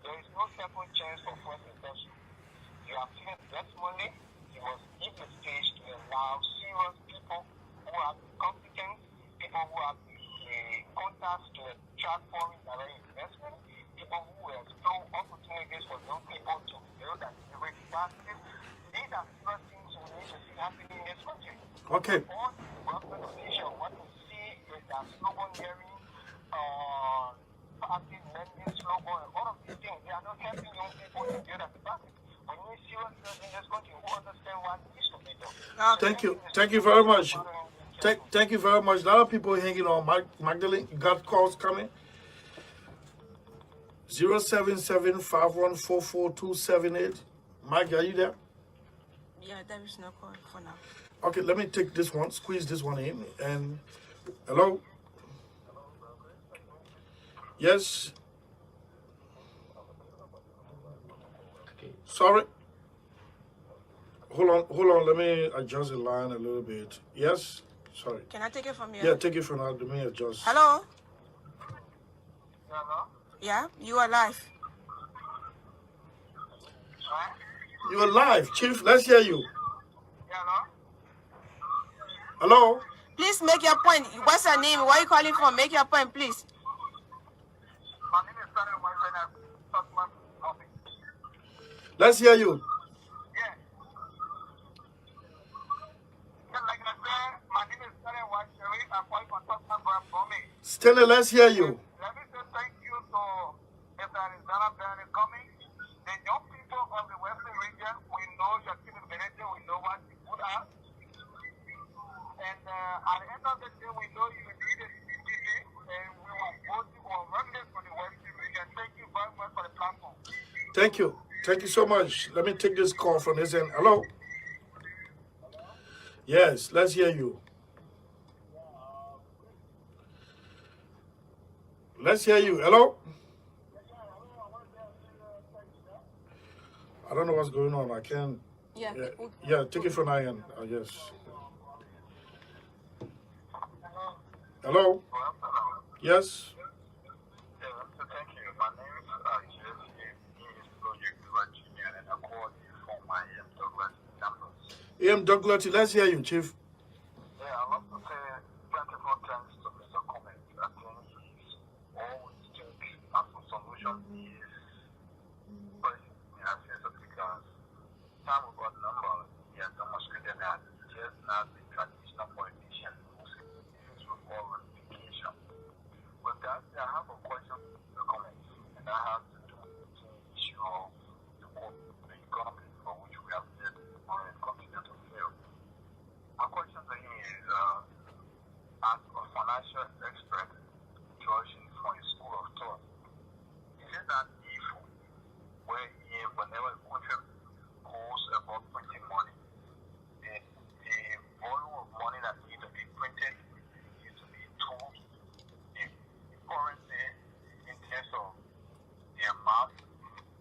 there is no second chance for first intention. You have seen testimony, you must give the stage to allow serious people who have competence, people who have the contacts to attract foreign direct investment, people who will explore opportunities for young people to build and generate capacity. These are serious things we need to see happening in this country. Okay. All the government officials, what we see is that slogan hearing, party lending slogan, and all of these things, they are not helping young people to build a capacity. We need serious leaders in this country who understand what needs to be done. Thank you. Thank you very much. Thank you very much. A lot of people hanging on. Magdalene, you got calls coming? 077-514-4278. Mike, are you there? Yeah, there is no call for now. Okay, let me take this one, squeeze this one in. And hello? Yes? Sorry? Hold on, let me adjust the line a little bit. Yes? Sorry. Can I take it from here? Yeah, take it from now. Let me adjust. Hello? Hello? Yeah, you are live. You are live, Chief. Let's hear you. Hello? Hello? Please make your point. What's your name? Where are you calling from? Make your point, please. My name is Daniel. My friend has talked about office. Let's hear you. Yeah. Yeah, like I said, my name is Daniel White Sherry. I'm calling from Tottenham Bombay. Stanley, let's hear you. Let me say thank you to Mr. Arizona Barry coming. The young people of the Western region, we know your capability, we know what you put out. And at the end of the day, we know you need a CCTV, and we will vote you on residents for the Western region. Thank you very much for the platform. Thank you. Thank you so much. Let me take this call from this end. Hello? Yes, let's hear you. Let's hear you. Hello? I don't know what's going on. I can't. Yeah. Yeah, take it from my end, I guess. Hello? Yes? Thank you. My name is Junior, and I'm calling for my Douglas numbers. Douglas, let's hear you, Chief. Yeah, I'd love to say plentiful thanks to Mr. Cummings. I think he's always think as a solution is present in our sense because time about number, he has demonstrated that just not the traditional politician who's with more ramification. With that, I have a question to the comments, and I have to do with the issue of the economy for which we have said and continue to fail. My question to him is, as a financial expert, judging from a school of thought, is it that if whenever a country goes about printing money, the volume of money that needs to be printed needs to be told the currency in terms of the amount,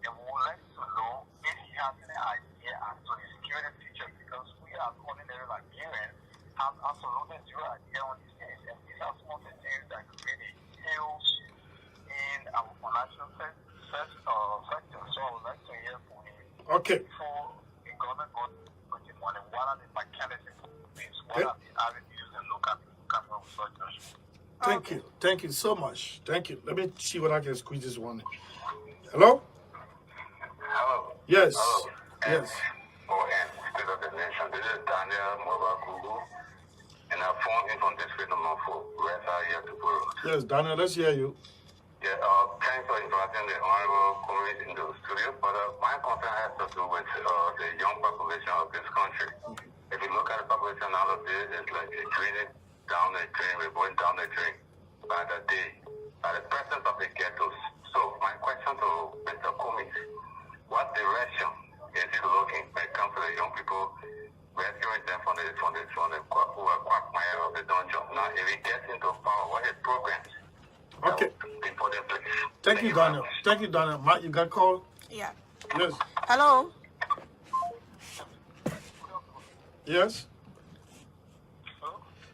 and we would like to know if he has any idea as to the security feature, because we are ordinary Liberians have absolutely zero idea on these things, and these are some of the things that create hills in our financial sector. So I would like to hear from him. Okay. Before the government goes printing money, what are the mechanisms? What are the avenues and look at camera research? Thank you. Thank you so much. Thank you. Let me see what I can squeeze this one in. Hello? Hello. Yes. Hello. Yes. State of the Nation. This is Daniel Mobakugu, and I phoned in from this freedom of West here to Borough. Yes, Daniel, let's hear you. Yeah, thanks for inviting the Honorable Comrade in the studio, but my concern has to do with the young population of this country. If you look at the population nowadays, it's like a drain down the drain, we're going down the drain by the day, by the presence of the ghettos. So my question to Mr. Cummings, what direction is he looking when it comes to the young people, rescuing them from the quagmire of the dungeon? Now, if he gets into power, what is programs? Okay. Thank you, Daniel. Thank you, Daniel. Mike, you got called? Yeah. Yes. Hello? Yes.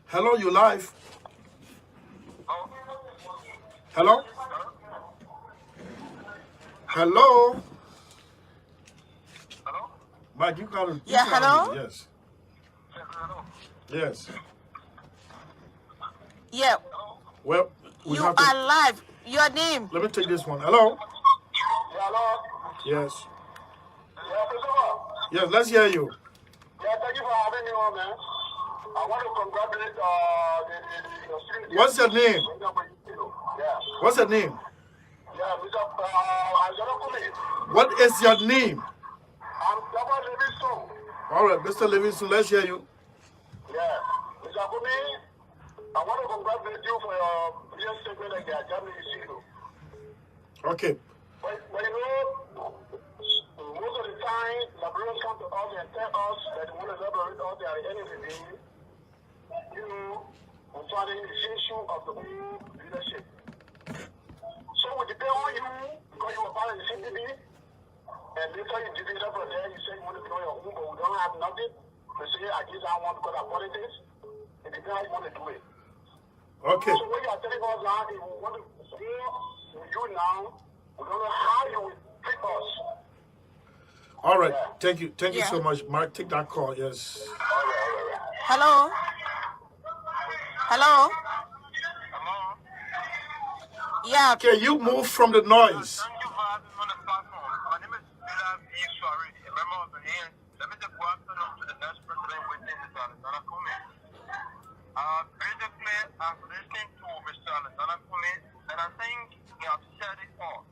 Hello, you live. Hello? Hello? Mike, you got to. Yeah, hello? Yes. Yes. Yeah, Well, we you have to. are live. Your name? Let me take this one. Hello? Hello? Yes. Yeah, Christopher. Yes, let's hear you. Yeah, thank you for having me on, man. I want to congratulate the students. What's your name? Yeah. What's your name? Yeah, Mr. Angelo Kumi. What is your name? I'm Dama Livingston. All right, Mr. Livingston, let's hear you. Yeah. Mr. Kumi, I want to congratulate you for your year statement and the Germany issue. Okay. But you know, most of the time, Liberians come to us and tell us that they want to liberate us, they are the enemy. You know, concerning the issue of the leadership. So we depend on you because you were part of the CPB, and later you divided from there, you said you want to know your home, but we don't have nothing to say against our one because of politics. It depends how you want to do it. Okay. So what you are telling us now, if we want to deal with you now, we don't know how you will treat us. All right. Thank you. Thank you Yeah. so much, Mark. Take that call. Yes. Hello? Hello? Yeah, Okay, you move from the noise. Thank you for having me on the platform. My name is Bilal B. Suarez, a member of the ANC. Let me say good afternoon to the next president within Mr. Alexander Kume. Basically, I'm listening to Mr. Alexander Kume, and I think he has said it all.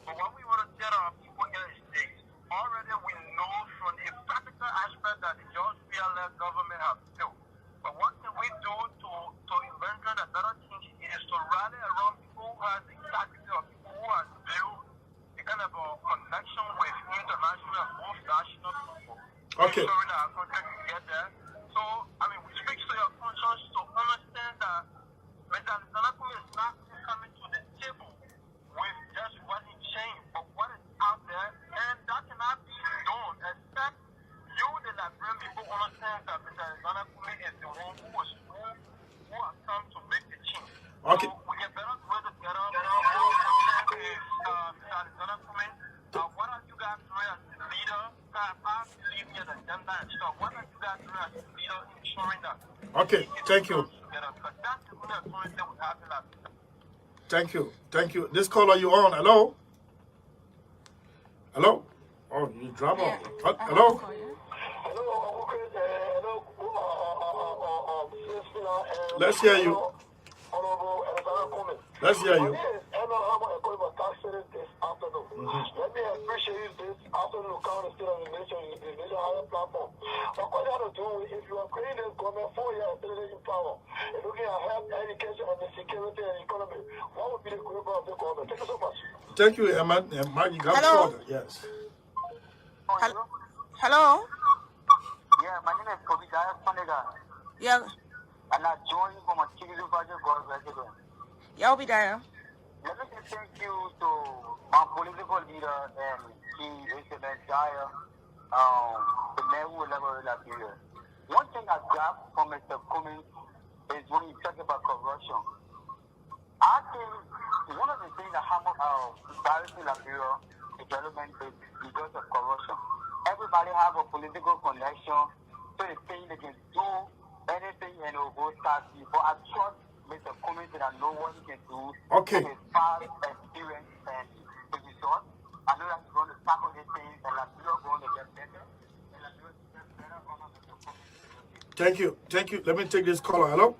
But what we want to tell our people here is this. Already we know from a practical aspect that the George PLF government has built. But what can we do to invent a better thing is to rally around people who have the capacity of people who have built a kind of a connection with international and both national people. Okay. Ensuring that our country can get there. So, I mean, we speak to your conscience to understand that Mr. Alexander Kume is not coming to the table with just what he changed, but what is out there, and that cannot be done except you, the Liberian people, understand that Mr. Alexander Kume is the one who has come to make the change. Okay. So we can better work together. Mr. Alexander Kume, what are you guys doing as the leader? I believe in the agenda and stuff. What are you guys doing as the leader ensuring that? Okay. Thank you. Because that's the only authority we have in Liberia. Thank you. Thank you. This caller you on? Hello? Hello? Oh, you drop off. Hello? Let's hear you. Let's hear you. Let me appreciate this afternoon to come and sit on the nation higher platform. But what you have to do, if you are creating this government 4 years in power, and looking at health, education, and the security and economy, what would be the goal of the government? Thank you so much. Thank you, Emma. Mark, you got Hello? further. Yes. hello? Yeah, my name is Kobe Daya Sonega, Yeah, and I joined from a Chicken Project God resident. yeah, I'll be there. Let me say thank you to my political leader and he is the Daya, the man who will never Liberia. One thing I got from Mr. Kume is when he talks about corruption. I think one of the things that embarrassing Liberia development is because of corruption. Everybody have a political connection, so they think they can do anything and it will go starty. But I trust Mr. Kume that I know what he can do. Okay. With his past experience and his resource. I know that he's going to tackle these things and Liberia is going to get better. And Liberia is get better under Mr. Kume. Thank you. Thank you. Let me take this caller. Hello?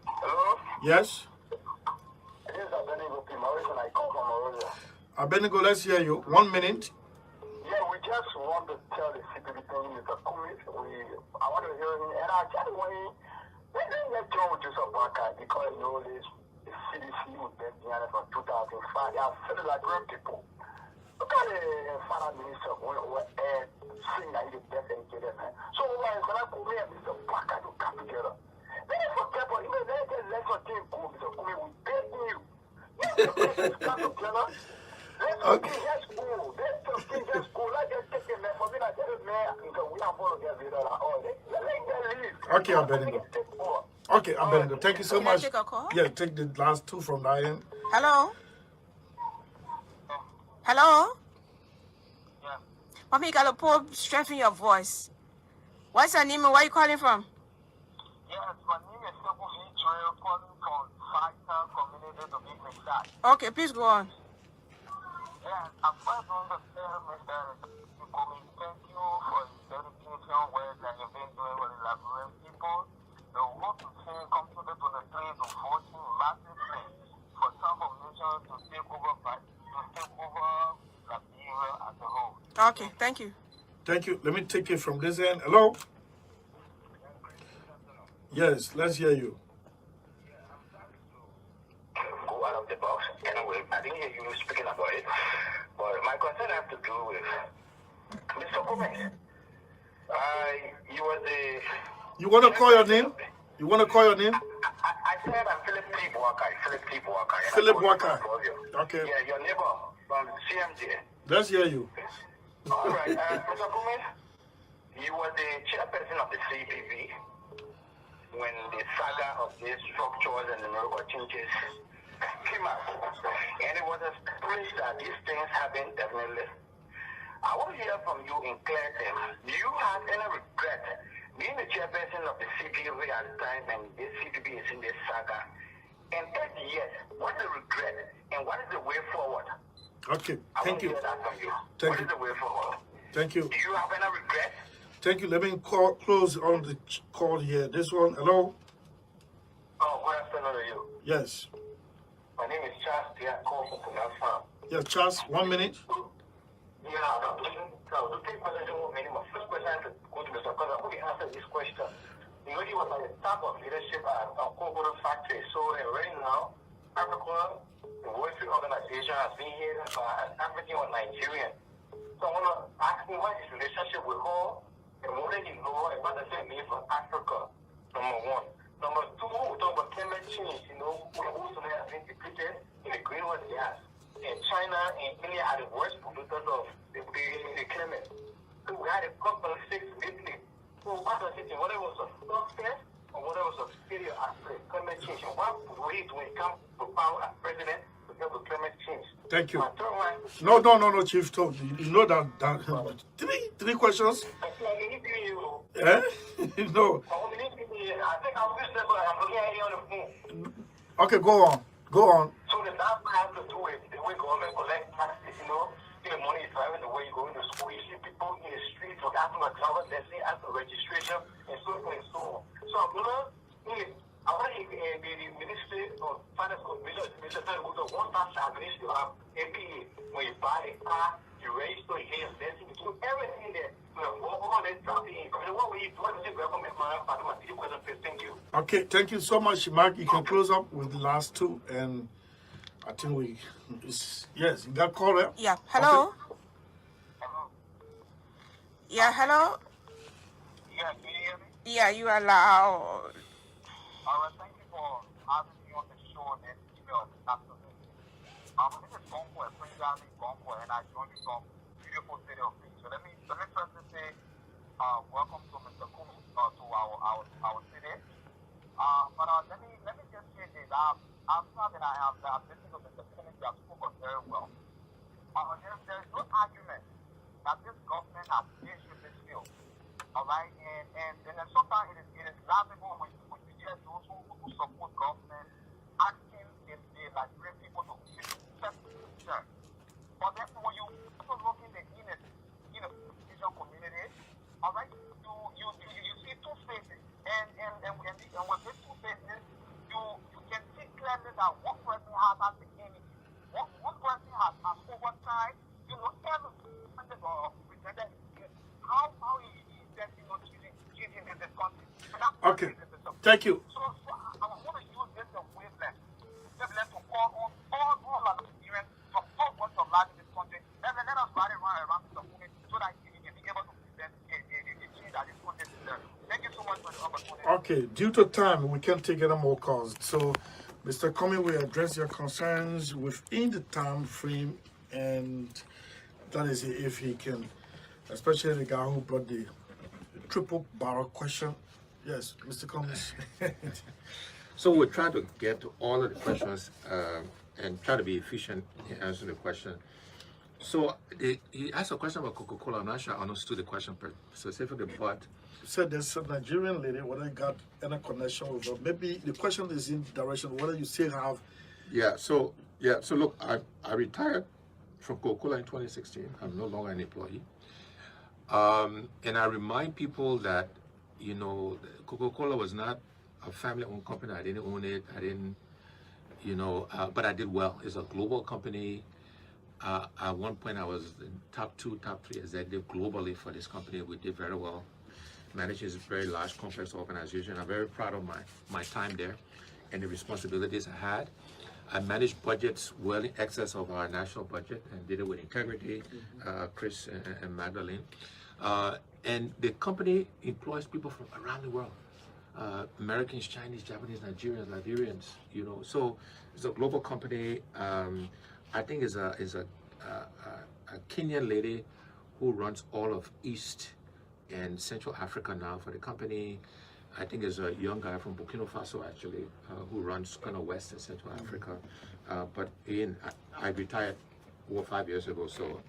Hello? Yes? This is Abenigo Pimaris and I come from Australia. Abenigo, let's hear you. 1 minute. Yeah, we just want to tell the CPB thing, Mr. Kume. I want to hear him, and I tell you let's go with this podcast because you know this CDC was been behind it from 2005. I feel like great people. Look at the final minister saying that he's the best educated man. So why is that Kume and Mr. Baka to come together? They didn't forget, but even they just let your team go, Mr. Kume, we beg you. Yes, the best is come together. Let's go. Let's go. Okay, Abednego. Okay, Abednego. Thank you so Can I much. take a call? Yeah, take the last two from that end. Hello? Hello? Yeah. Mommy, you got to pull strength in your voice. What's your name and where are you calling from? Yes, my name is Sebu Trail, calling from Fighter Community to be exact. Okay, please go on. Yes, I'm first on the Mr. Coming. Thank you for the dedication work that you've been doing with the Liberian people. The work to see come to the 23 to 14 massive things for some of nations to take over Liberia as a whole. Okay, thank you. Thank you. Let me take it from this end. Hello? Yes, let's hear you. Go out of the box. Anyway, I didn't hear you speaking about it, but my concern has to do with Mr. Gomez. You were the... You want to call your name? You want to call your name? I said I'm Philip T. Walker. Philip Walker. Okay. Yeah, your neighbor from CMJ. Let's hear you. All right, Mr. Gomez, you were the chairperson of the CPB when the saga of these structures and the numerical changes came out. And it was established that these things happen definitely. I want to hear from you in clear terms. Do you have any regret being the chairperson of the CPB at the time and the CPB is in this saga? And yes, what is the regret and what is the way forward? Okay, thank you. What is the way forward? Thank you. Do you have any regret? Thank you. Let me close on the call here. This one, hello? Oh, good afternoon to you. Yes. My name is Charles. Yeah, call from Kunafam. Yes, Charles, 1 minute. Yeah, the first question I have to go to Mr. Because I only answer this question. You know, he was at the top of leadership at Kokoro Factory. So right now, Africa, the World Trade Organization has been here as African or Nigerian. So I want to ask him what his relationship with her and what does he know and what does it mean for Africa, number one. Number two, we talk about climate change, you know, who's has been depleted in the greenhouse gas. And China and India are the worst polluters of the climate. So we had a COP26 lately. So what does it mean? Whether it was a success or whether it was a failure as climate change. And what way do we come to power as president to help with climate change? Thank you. My third one, No, Chief. You know that three questions? Eh? No. I think I'm just I'm looking at you on the phone. Okay, go on. So the last have to do with the way government collect taxes, you know, the money is driving the way you go into school. You see people in the streets with asking for driver's license, asking for registration, and so on and so on. So I'm gonna I want the Ministry of Finance Minister one tax administration to have APA. When you buy a car, you register, you get your license, you do everything there. Thank you. Okay, thank you so much, Mark. You can close up with the last two, and I think yes, you got call there? Yeah, hello? Okay. Yeah, hello? Yeah, can you hear me? Yeah, you are loud. All right, thank you for having me on the show and email this afternoon. This is Gonko, a Prince Army Gonko, and I joined you from beautiful city of Prince. So let me first say welcome to Mr. Kumi to our city. But let me just say this. After that I have listened to Mr. Kumi, you have spoken very well. There's no argument that this government has issued this bill. All right, and then sometimes it is laughable when you hear those who support government asking if they like bring people to set concern. But then when you also look in the community, all right, you see two faces, and with these two faces, you can see clearly that one person has the enemy, one person has over time, you know, every presented how he is that changing in this country. Okay, thank you. So I want to use this wavelength to call on all our Nigerians from all parts of life in this country. Let us rally around the movement so that we can be able to present the change that this country deserves. Thank you so much for the opportunity. Okay, due to time, we can't take any more calls. So, Mr. Comey will address your concerns within the time frame, and That is, if he can, especially the guy who brought the triple barrel question. Yes, Mr. Cummings. So we'll try to get to all of the questions and try to be efficient in answering the question. So he asked a question about Coca-Cola. I'm not sure I understood the question specifically, but Said there's a Nigerian lady, whether you got any connection with her. Maybe the question is in direction whether you still have. So look, I retired from Coca-Cola in 2016. I'm no longer an employee. And I remind people that, you know, Coca-Cola was not a family-owned company. I didn't own it. I didn't, you know, but I did well. It's a global company. At one point, I was the top 2, top 3 executive globally for this company. We did very well. Managing a very large, complex organization. I'm very proud of my time there and the responsibilities I had. I managed budgets well in excess of our national budget and did it with integrity, Chris and Magdalene. And the company employs people from around the world. Americans, Chinese, Japanese, Nigerians, Liberians, you know. So it's a global company. I think is a Kenyan lady who runs all of East and Central Africa now for the company. I think there's a young guy from Burkina Faso actually who runs kind of West and Central Africa. But again, I retired 4 or 5 years ago, so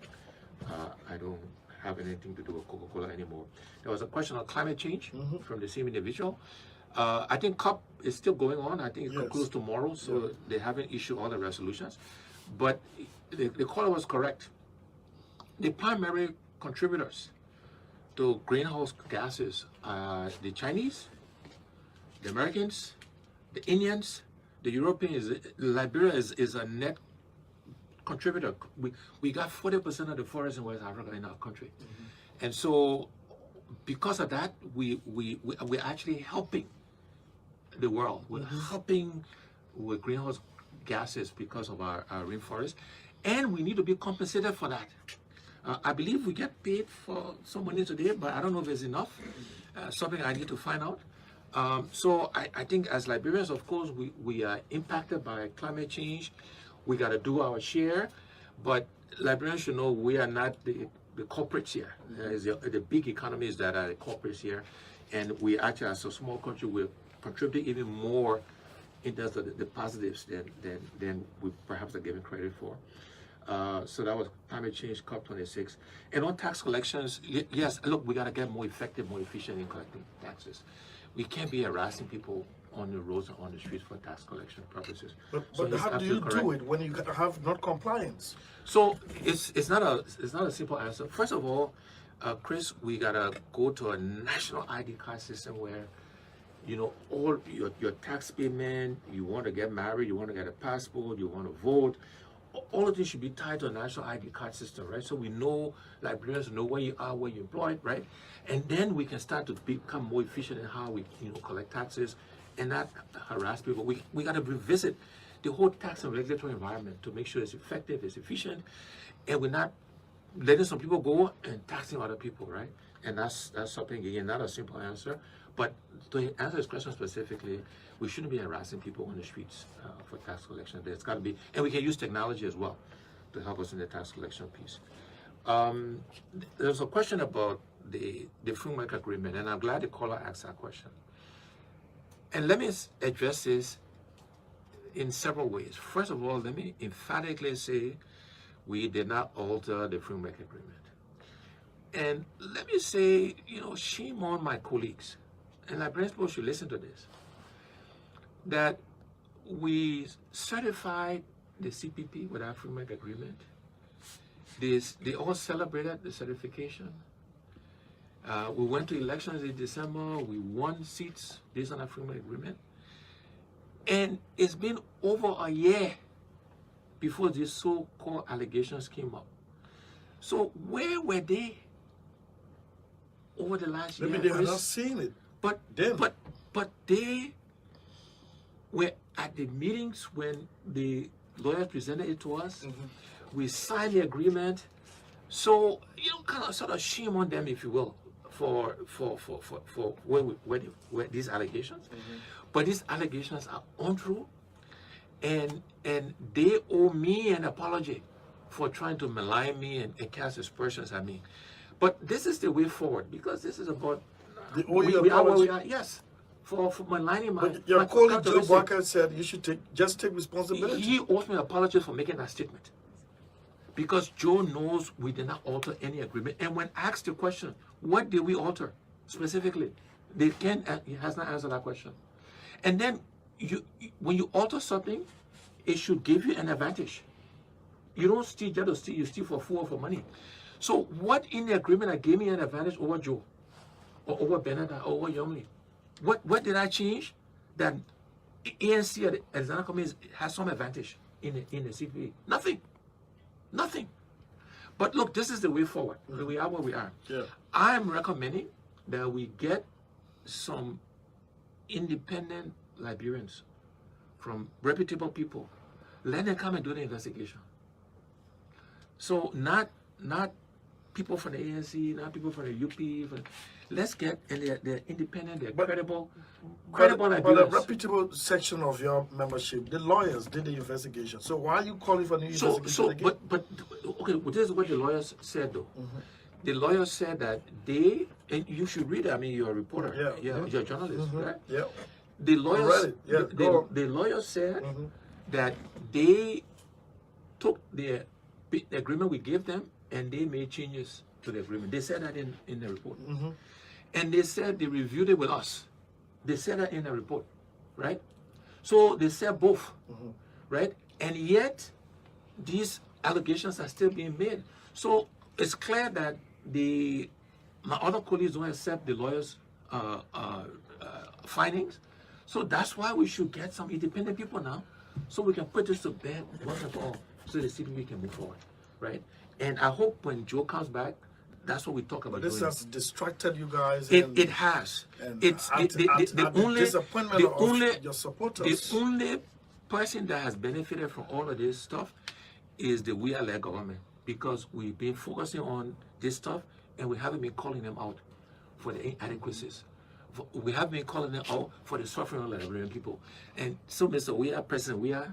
I don't have anything to do with Coca-Cola anymore. There was a question on climate change from the same individual. I think COP is still going on. I think it concludes tomorrow, so they haven't issued all the resolutions. But the caller was correct. The primary contributors to greenhouse gases are the Chinese, the Americans, the Indians, the Europeans. Liberia is a net contributor. We got 40% of the forest in West Africa in our country. And so because of that, we're actually helping the world. We're helping with greenhouse gases because of our rainforest. And we need to be compensated for that. I believe we get paid for some money today, but I don't know if it's enough. Something I need to find out. So I think as Liberians, of course, we are impacted by climate change. We got to do our share, but Liberians should know we are not the corporates here. The big economies that are the corporates here, and we actually, as a small country, will contribute even more in terms of the positives than we perhaps are given credit for. So that was climate change, COP26. And on tax collections, yes, look, we got to get more effective, more efficient in collecting taxes. We can't be harassing people on the roads and on the streets for tax collection purposes. But how do you do it when you have not compliance? So it's not a simple answer. First of all, Chris, we gotta go to a national ID card system where, you know, all your tax payment, you want to get married, you want to get a passport, you want to vote, all of this should be tied to a national ID card system, right? So we know, Liberians know where you are, where you're employed, right? And then we can start to become more efficient in how we, you know, collect taxes and not harass people. We got to revisit the whole tax and regulatory environment to make sure it's effective, it's efficient, and we're not letting some people go and taxing other people, right? And that's something, again, not a simple answer. But to answer this question specifically, we shouldn't be harassing people on the streets for tax collection. There's got to be, and we can use technology as well to help us in the tax collection piece. There's a question about the framework agreement, and I'm glad the caller asked that question. And let me address this in several ways. First of all, let me emphatically say we did not alter the framework agreement. And let me say, you know, shame on my colleagues, and Liberian people should listen to this, that we certified the CPP with our framework agreement. They all celebrated the certification. We went to elections in December. We won seats based on our framework agreement. And it's been over a year before these so-called allegations came up. So where were they over the last year? Maybe they have not seen it. But they were at the meetings when the lawyers presented it to us. We signed the agreement. So, you know, kind of sort of shame on them, if you will, for where these allegations. But these allegations are untrue, and they owe me an apology for trying to malign me and cast aspersions at me. But this is the way forward, because this is about we are where we are. Yes, for maligning my. But your my colleague Joe characteristic. Barker said you should take responsibility. He owes me an apology for making that statement, because Joe knows we did not alter any agreement. And when asked the question, what did we alter specifically? He has not answered that question. And then when you alter something, it should give you an advantage. You don't steal just to steal, you steal for food or for money. So what in the agreement that gave me an advantage over Joe, or over Benada, or over Yomli? What did I change that ANC at Alexander Cummings has some advantage in the CPA? Nothing. But look, this is the way forward. We are where we are. Yeah. I am recommending that we get some independent Liberians from reputable people. Let them come and do the investigation. So not people from the ANC, not people from the UP. Let's get, and they're independent, they're credible Liberians. But a reputable section of your membership, the lawyers did the investigation. So why are you calling for the investigation again? But okay, well, this is what the lawyers said though. The lawyers said that they, and you should read it. I mean, you're a reporter. You're a journalist, right? Yeah. The lawyers, the lawyers said that they took the agreement we gave them and they made changes to the agreement. They said that in the report. And they said they reviewed it with us. They said that in the report, right? So they said both, right? And yet, these allegations are still being made. So it's clear that my other colleagues don't accept the lawyers' findings. So that's why we should get some independent people now, so we can put this to bed once and for all, so the CPB can move forward, right? And I hope when Joe comes back, that's what we talk about. But this has distracted you guys. It has. It's the only disappointment of your supporters. The only person that has benefited from all of this stuff is the We Are led government, because we've been focusing on this stuff and we haven't been calling them out for the inadequacies. We have been calling them out for the suffering of Liberian people. And so Mr. President Weah,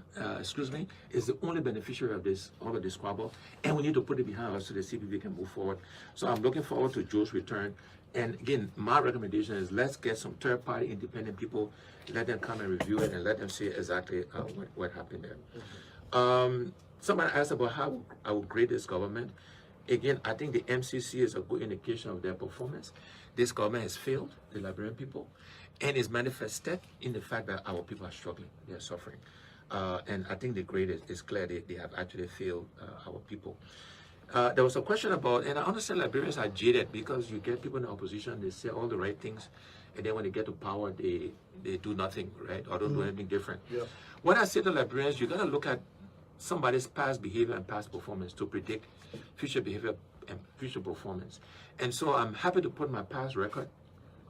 is the only beneficiary of this, all of this squabble. And we need to put it behind us so the CPB can move forward. So I'm looking forward to Joe's return. And again, my recommendation is let's get some third-party independent people, let them come and review it and let them see exactly what happened there. Somebody asked about how I would grade this government. Again, I think the MCC is a good indication of their performance. This government has failed the Liberian people, and is manifested in the fact that our people are struggling, they are suffering. And I think the grade is clear, they have actually failed our people. There was a question about, and I understand Liberians are jaded because you get people in the opposition, they say all the right things, and then when they get to power, they do nothing, right? Or don't do anything different. Yeah. When I say to Liberians, you gotta look at somebody's past behavior and past performance to predict future behavior and future performance. And so I'm happy to put my past record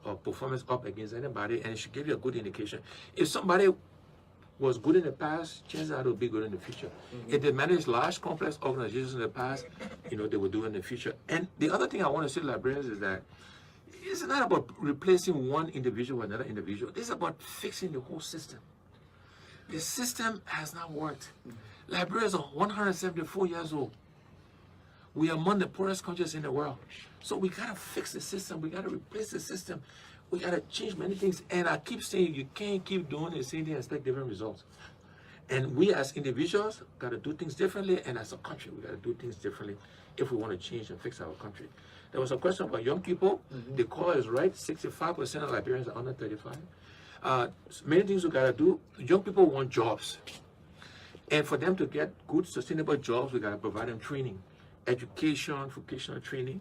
of performance up against anybody, and it should give you a good indication. If somebody was good in the past, chances are they'll be good in the future. If they managed large, complex organizations in the past, they will do in the future. And the other thing I want to say to Liberians is that it's not about replacing one individual with another individual. This is about fixing the whole system. The system has not worked. Liberians are 174 years old. We are among the poorest countries in the world. So we gotta fix the system. We gotta replace the system. We gotta change many things. And I keep saying you can't keep doing the same thing and expect different results. And we as individuals gotta do things differently, and as a country, we gotta do things differently if we want to change and fix our country. There was a question about young people. The call is right. 65% of Liberians are under 35. Many things we gotta do. Young people want jobs. And for them to get good, sustainable jobs, we gotta provide them training, education, vocational training.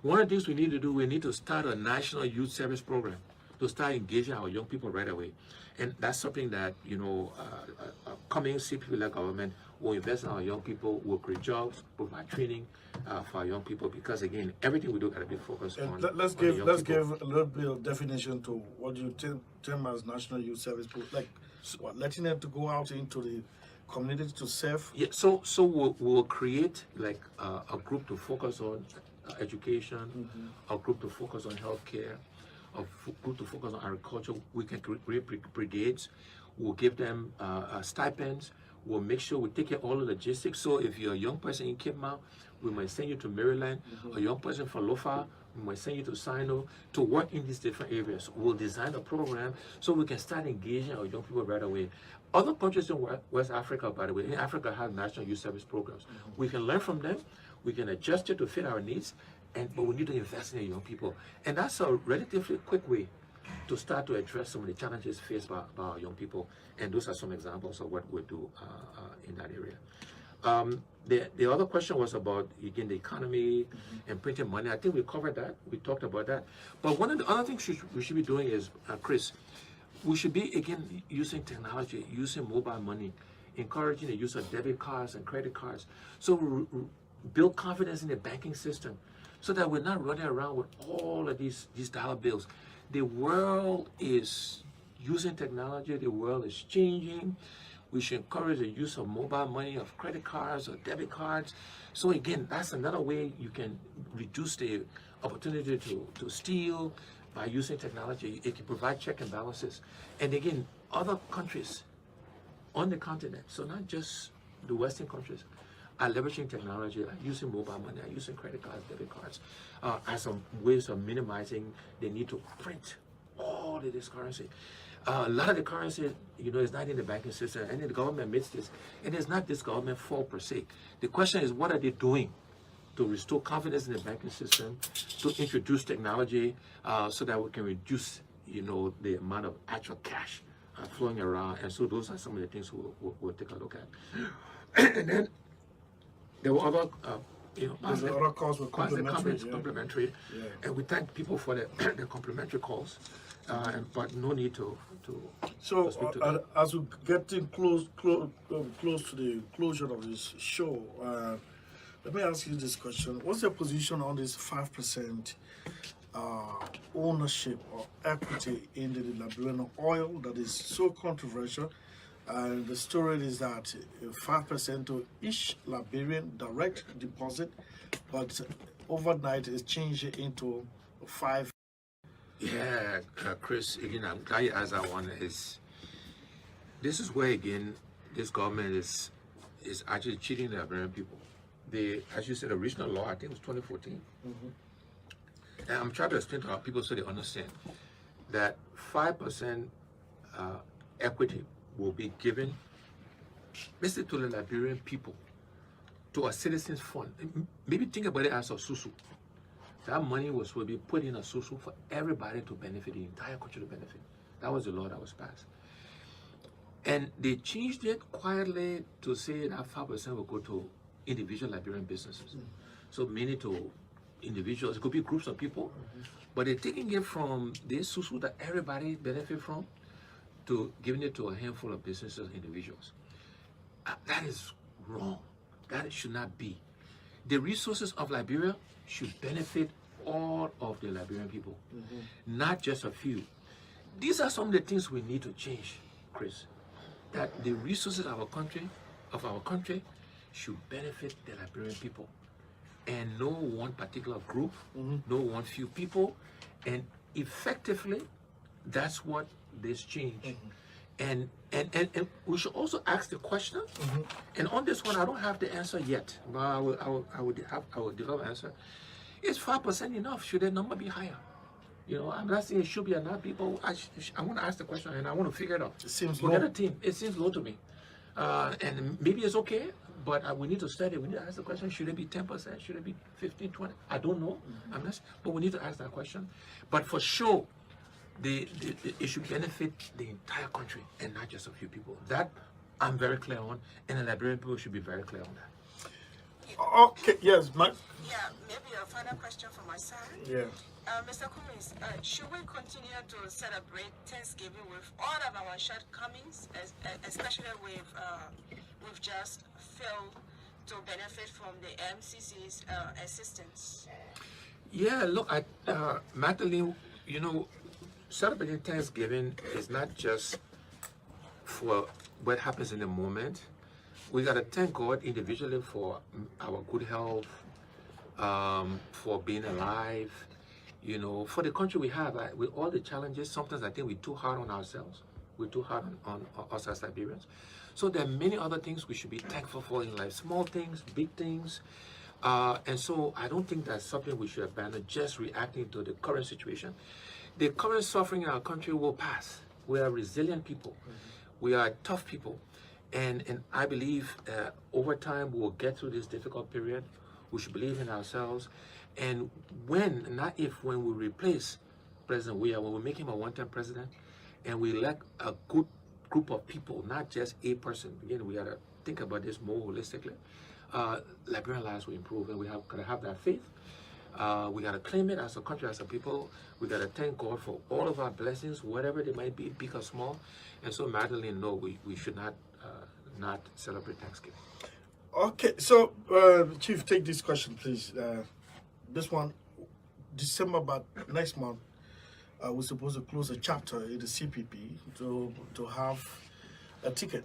One of the things we need to do, we need to start a national youth service program to start engaging our young people right away. And that's something that, coming CPP-led government will invest in our young people, will create jobs, provide training for our young people, because again, everything we do got to be focused on. Let's give a little bit of definition to what you term as national youth service program, like letting them to go out into the community to serve. Yeah, so we'll create like a group to focus on education, a group to focus on healthcare, a group to focus on agriculture. We can create brigades. We'll give them stipends. We'll make sure we take care of all the logistics. So if you're a young person in Cape Mount, we might send you to Maryland. A young person from Lofa, we might send you to Sino to work in these different areas. We'll design a program so we can start engaging our young people right away. Other countries in West Africa, by the way, in Africa have national youth service programs. We can learn from them. We can adjust it to fit our needs, but we need to invest in the young people. And that's a relatively quick way to start to address some of the challenges faced by our young people. And those are some examples of what we'll do in that area. The other question was about, again, the economy and printing money. I think we covered that. We talked about that. But one of the other things we should be doing is, Chris, we should be, again, using technology, using mobile money, encouraging the use of debit cards and credit cards. So we build confidence in the banking system so that we're not running around with all of these dollar bills. The world is using technology. The world is changing. We should encourage the use of mobile money, of credit cards or debit cards. So again, that's another way you can reduce the opportunity to steal by using technology. It can provide check and balances. And again, other countries on the continent, so not just the Western countries, are leveraging technology, are using mobile money, are using credit cards, debit cards, as some ways of minimizing the need to print all of this currency. A lot of the currency, is not in the banking system, and the government admits this. And it's not this government fault per se. The question is, what are they doing to restore confidence in the banking system, to introduce technology so that we can reduce, the amount of actual cash flowing around. And so those are some of the things we'll take a look at. And then there were other, the other calls were complimentary. Complimentary. Yeah. And we thank people for the complimentary calls, but no need to So speak to them. as we getting close to the closure of this show, let me ask you this question. What's your position on this 5% ownership or equity in the Liberian oil that is so controversial? And the story is that 5% to each Liberian direct deposit, but overnight it's changed into 5%. Yeah, Chris, again, I'm glad you asked that one. This is where, again, this government is actually cheating the Liberian people. As you said, the original law, I think it was 2014. And I'm trying to explain to our people so they understand that 5% equity will be given basically to the Liberian people, to a citizens fund. Maybe think about it as a susu. That money will be put in a susu for everybody to benefit, the entire country to benefit. That was the law that was passed. And they changed it quietly to say that 5% will go to individual Liberian businesses. So mainly to individuals, it could be groups of people, but they're taking it from this susu that everybody benefit from to giving it to a handful of businesses, individuals. That is wrong. That should not be. The resources of Liberia should benefit all of the Liberian people, not just a few. These are some of the things we need to change, Chris. That the resources of our country should benefit the Liberian people, and no one particular group, no one few people, and effectively, that's what this change. And we should also ask the question. And on this one, I don't have the answer yet, but I will develop an answer. Is 5% enough? Should the number be higher? I'm not saying it should be enough. People, I want to ask the question and I want to figure it out. It seems low. low. It seems low to me. And maybe it's okay, but we need to study. We need to ask the question: should it be 10%? Should it be 15, 20? I don't know. But we need to ask that question. But for sure, it should benefit the entire country and not just a few people. That I'm very clear on, and the Liberian people should be very clear on that. Okay, yes, Mike. Yeah, maybe a final question from my side. Yeah. Mr. Cummings, should we continue to celebrate Thanksgiving with all of our shortcomings, especially we've just failed to benefit from the MCC's assistance? Yeah, look, Madeline, celebrating Thanksgiving is not just for what happens in the moment. We got to thank God individually for our good health, for being alive, for the country we have. With all the challenges, sometimes I think we're too hard on ourselves. We're too hard on us as Liberians. So there are many other things we should be thankful for in life, small things, big things. And so I don't think that's something we should abandon, just reacting to the current situation. The current suffering in our country will pass. We are resilient people. We are tough people. And I believe over time we will get through this difficult period. We should believe in ourselves. And when, not if, when we replace President Weah, when we make him a one-term president, and we elect a good group of people, not just a person. Again, we got to think about this more holistically. Liberian lives will improve, and we have got to have that faith. We got to claim it as a country, as a people. We got to thank God for all of our blessings, whatever they might be, big or small. And so, Madeline, no, we should not celebrate Thanksgiving. Okay, so Chief, take this question, please. This one, December, but next month, we're supposed to close a chapter in the CPP to have a ticket.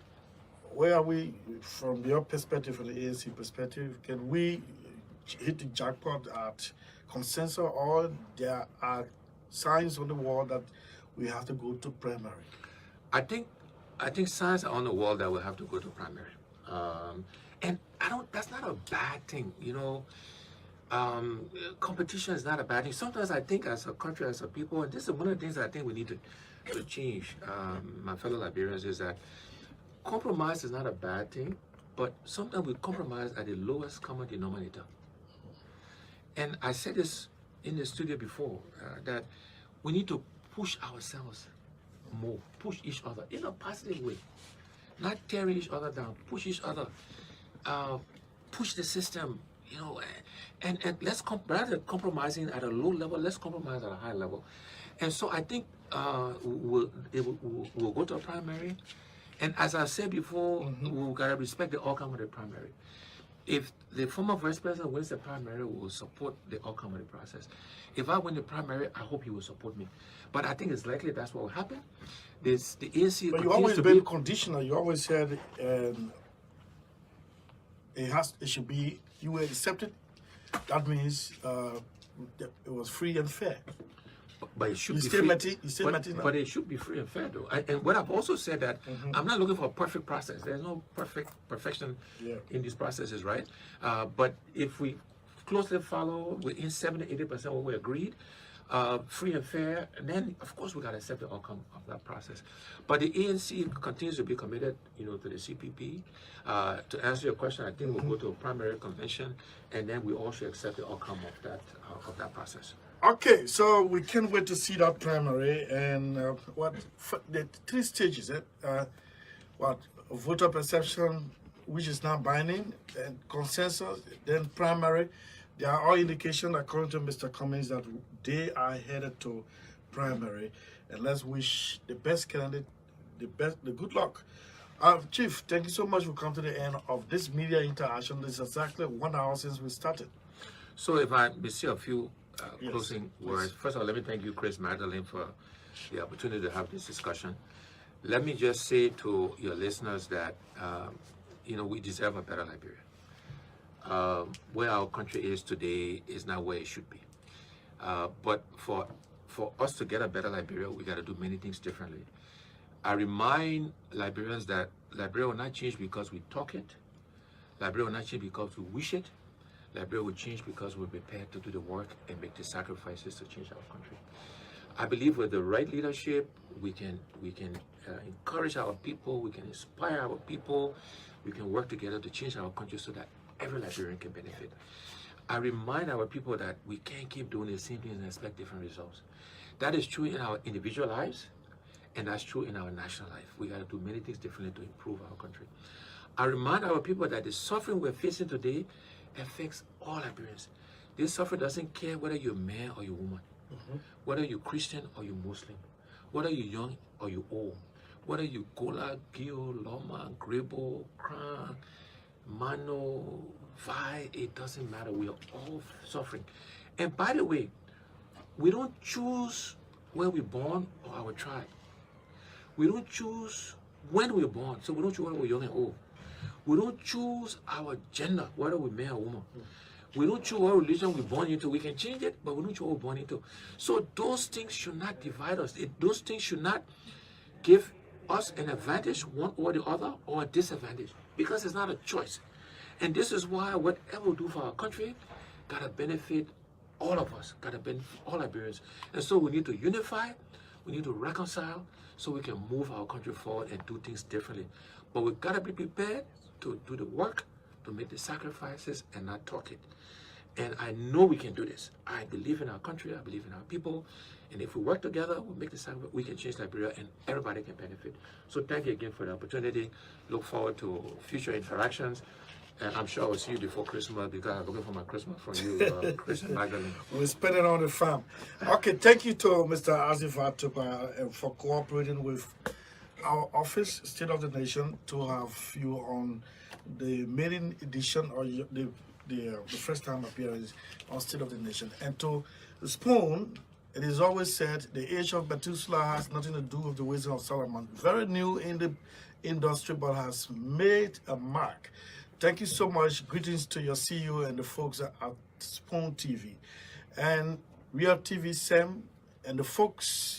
Where are we, from your perspective, from the ANC perspective? Can we hit the jackpot at consensus, or there are signs on the wall that we have to go to primary? I think signs are on the wall that we have to go to primary. And that's not a bad thing, you know. Competition is not a bad thing. Sometimes I think as a country, as a people, and this is one of the things that I think we need to change, my fellow Liberians, is that compromise is not a bad thing, but sometimes we compromise at the lowest common denominator. And I said this in the studio before, that we need to push ourselves more, push each other in a positive way, not tearing each other down, push each other, push the system, you know, and let's rather than compromising at a low level, let's compromise at a high level. And so I think we'll go to a primary. And as I said before, we've got to respect the outcome of the primary. If the former vice president wins the primary, we will support the outcome of the process. If I win the primary, I hope he will support me. But I think it's likely that's what will happen. The ANC. But you always been conditional. You always said it should be, you were accepted. That means it was free and fair. But it should be still free. But it should be free and fair, though. And what I've also said that I'm not looking for a perfect process. There's no perfection in these processes, right? But if we closely follow within 70-80% what we agreed, free and fair, and then of course we got to accept the outcome of that process. But the ANC continues to be committed, you know, to the CPP. To answer your question, I think we'll go to a primary convention, and then we all should accept the outcome of that process. Okay, so we can't wait to see that primary, and the 3 stages, voter perception, which is not binding, and consensus, then primary. There are all indications, according to Mr. Cummings, that they are headed to primary, and let's wish the best candidate the good luck. Chief, thank you so much for coming to the end of this media interaction. This is exactly 1 hour since we started. So if I may say a few closing words. First of all, let me thank you, Chris, Madeline, for the opportunity to have this discussion. Let me just say to your listeners that, you know, we deserve a better Liberia. Where our country is today is not where it should be. But for us to get a better Liberia, we got to do many things differently. I remind Liberians that Liberia will not change because we talk it. Liberia will not change because we wish it. Liberia will change because we're prepared to do the work and make the sacrifices to change our country. I believe with the right leadership, we can encourage our people, we can inspire our people, we can work together to change our country so that every Liberian can benefit. I remind our people that we can't keep doing the same things and expect different results. That is true in our individual lives, and that's true in our national life. We got to do many things differently to improve our country. I remind our people that the suffering we're facing today affects all Liberians. This suffering doesn't care whether you're man or you're woman, whether you're Christian or you're Muslim, whether you're young or you're old, whether you're Gola, Gio, Loma, Grebo, Kran, Mano, Vi, it doesn't matter. We are all suffering. And by the way, we don't choose where we're born or our tribe. We don't choose when we're born, so we don't choose whether we're young and old. We don't choose our gender, whether we're man or woman. We don't choose what religion we're born into. We can change it, but we don't choose what we're born into. So those things should not divide us. Those things should not give us an advantage one or the other, or a disadvantage, because it's not a choice. And this is why whatever we do for our country gotta benefit all of us, gotta benefit all Liberians. And so we need to unify, we need to reconcile, so we can move our country forward and do things differently. But we gotta be prepared to do the work, to make the sacrifices and not talk it. And I know we can do this. I believe in our country, I believe in our people. And if we work together, we make the sacrifice, we can change Liberia and everybody can benefit. So thank you again for the opportunity. Look forward to future interactions. And I'm sure I will see you before Christmas, because I'm looking for my Christmas from you, Chris and Magdalene. We'll spend it on the farm. Okay, thank you to Mr. Asif Atupa for cooperating with our office, State of the Nation, to have you on the maiden edition, or the first time appearance on State of the Nation. And to Spoon, it is always said the age of Methuselah has nothing to do with the wisdom of Solomon. Very new in the industry, but has made a mark. Thank you so much. Greetings to your CEO and the folks at Spoon TV. And Real TV Sam and the folks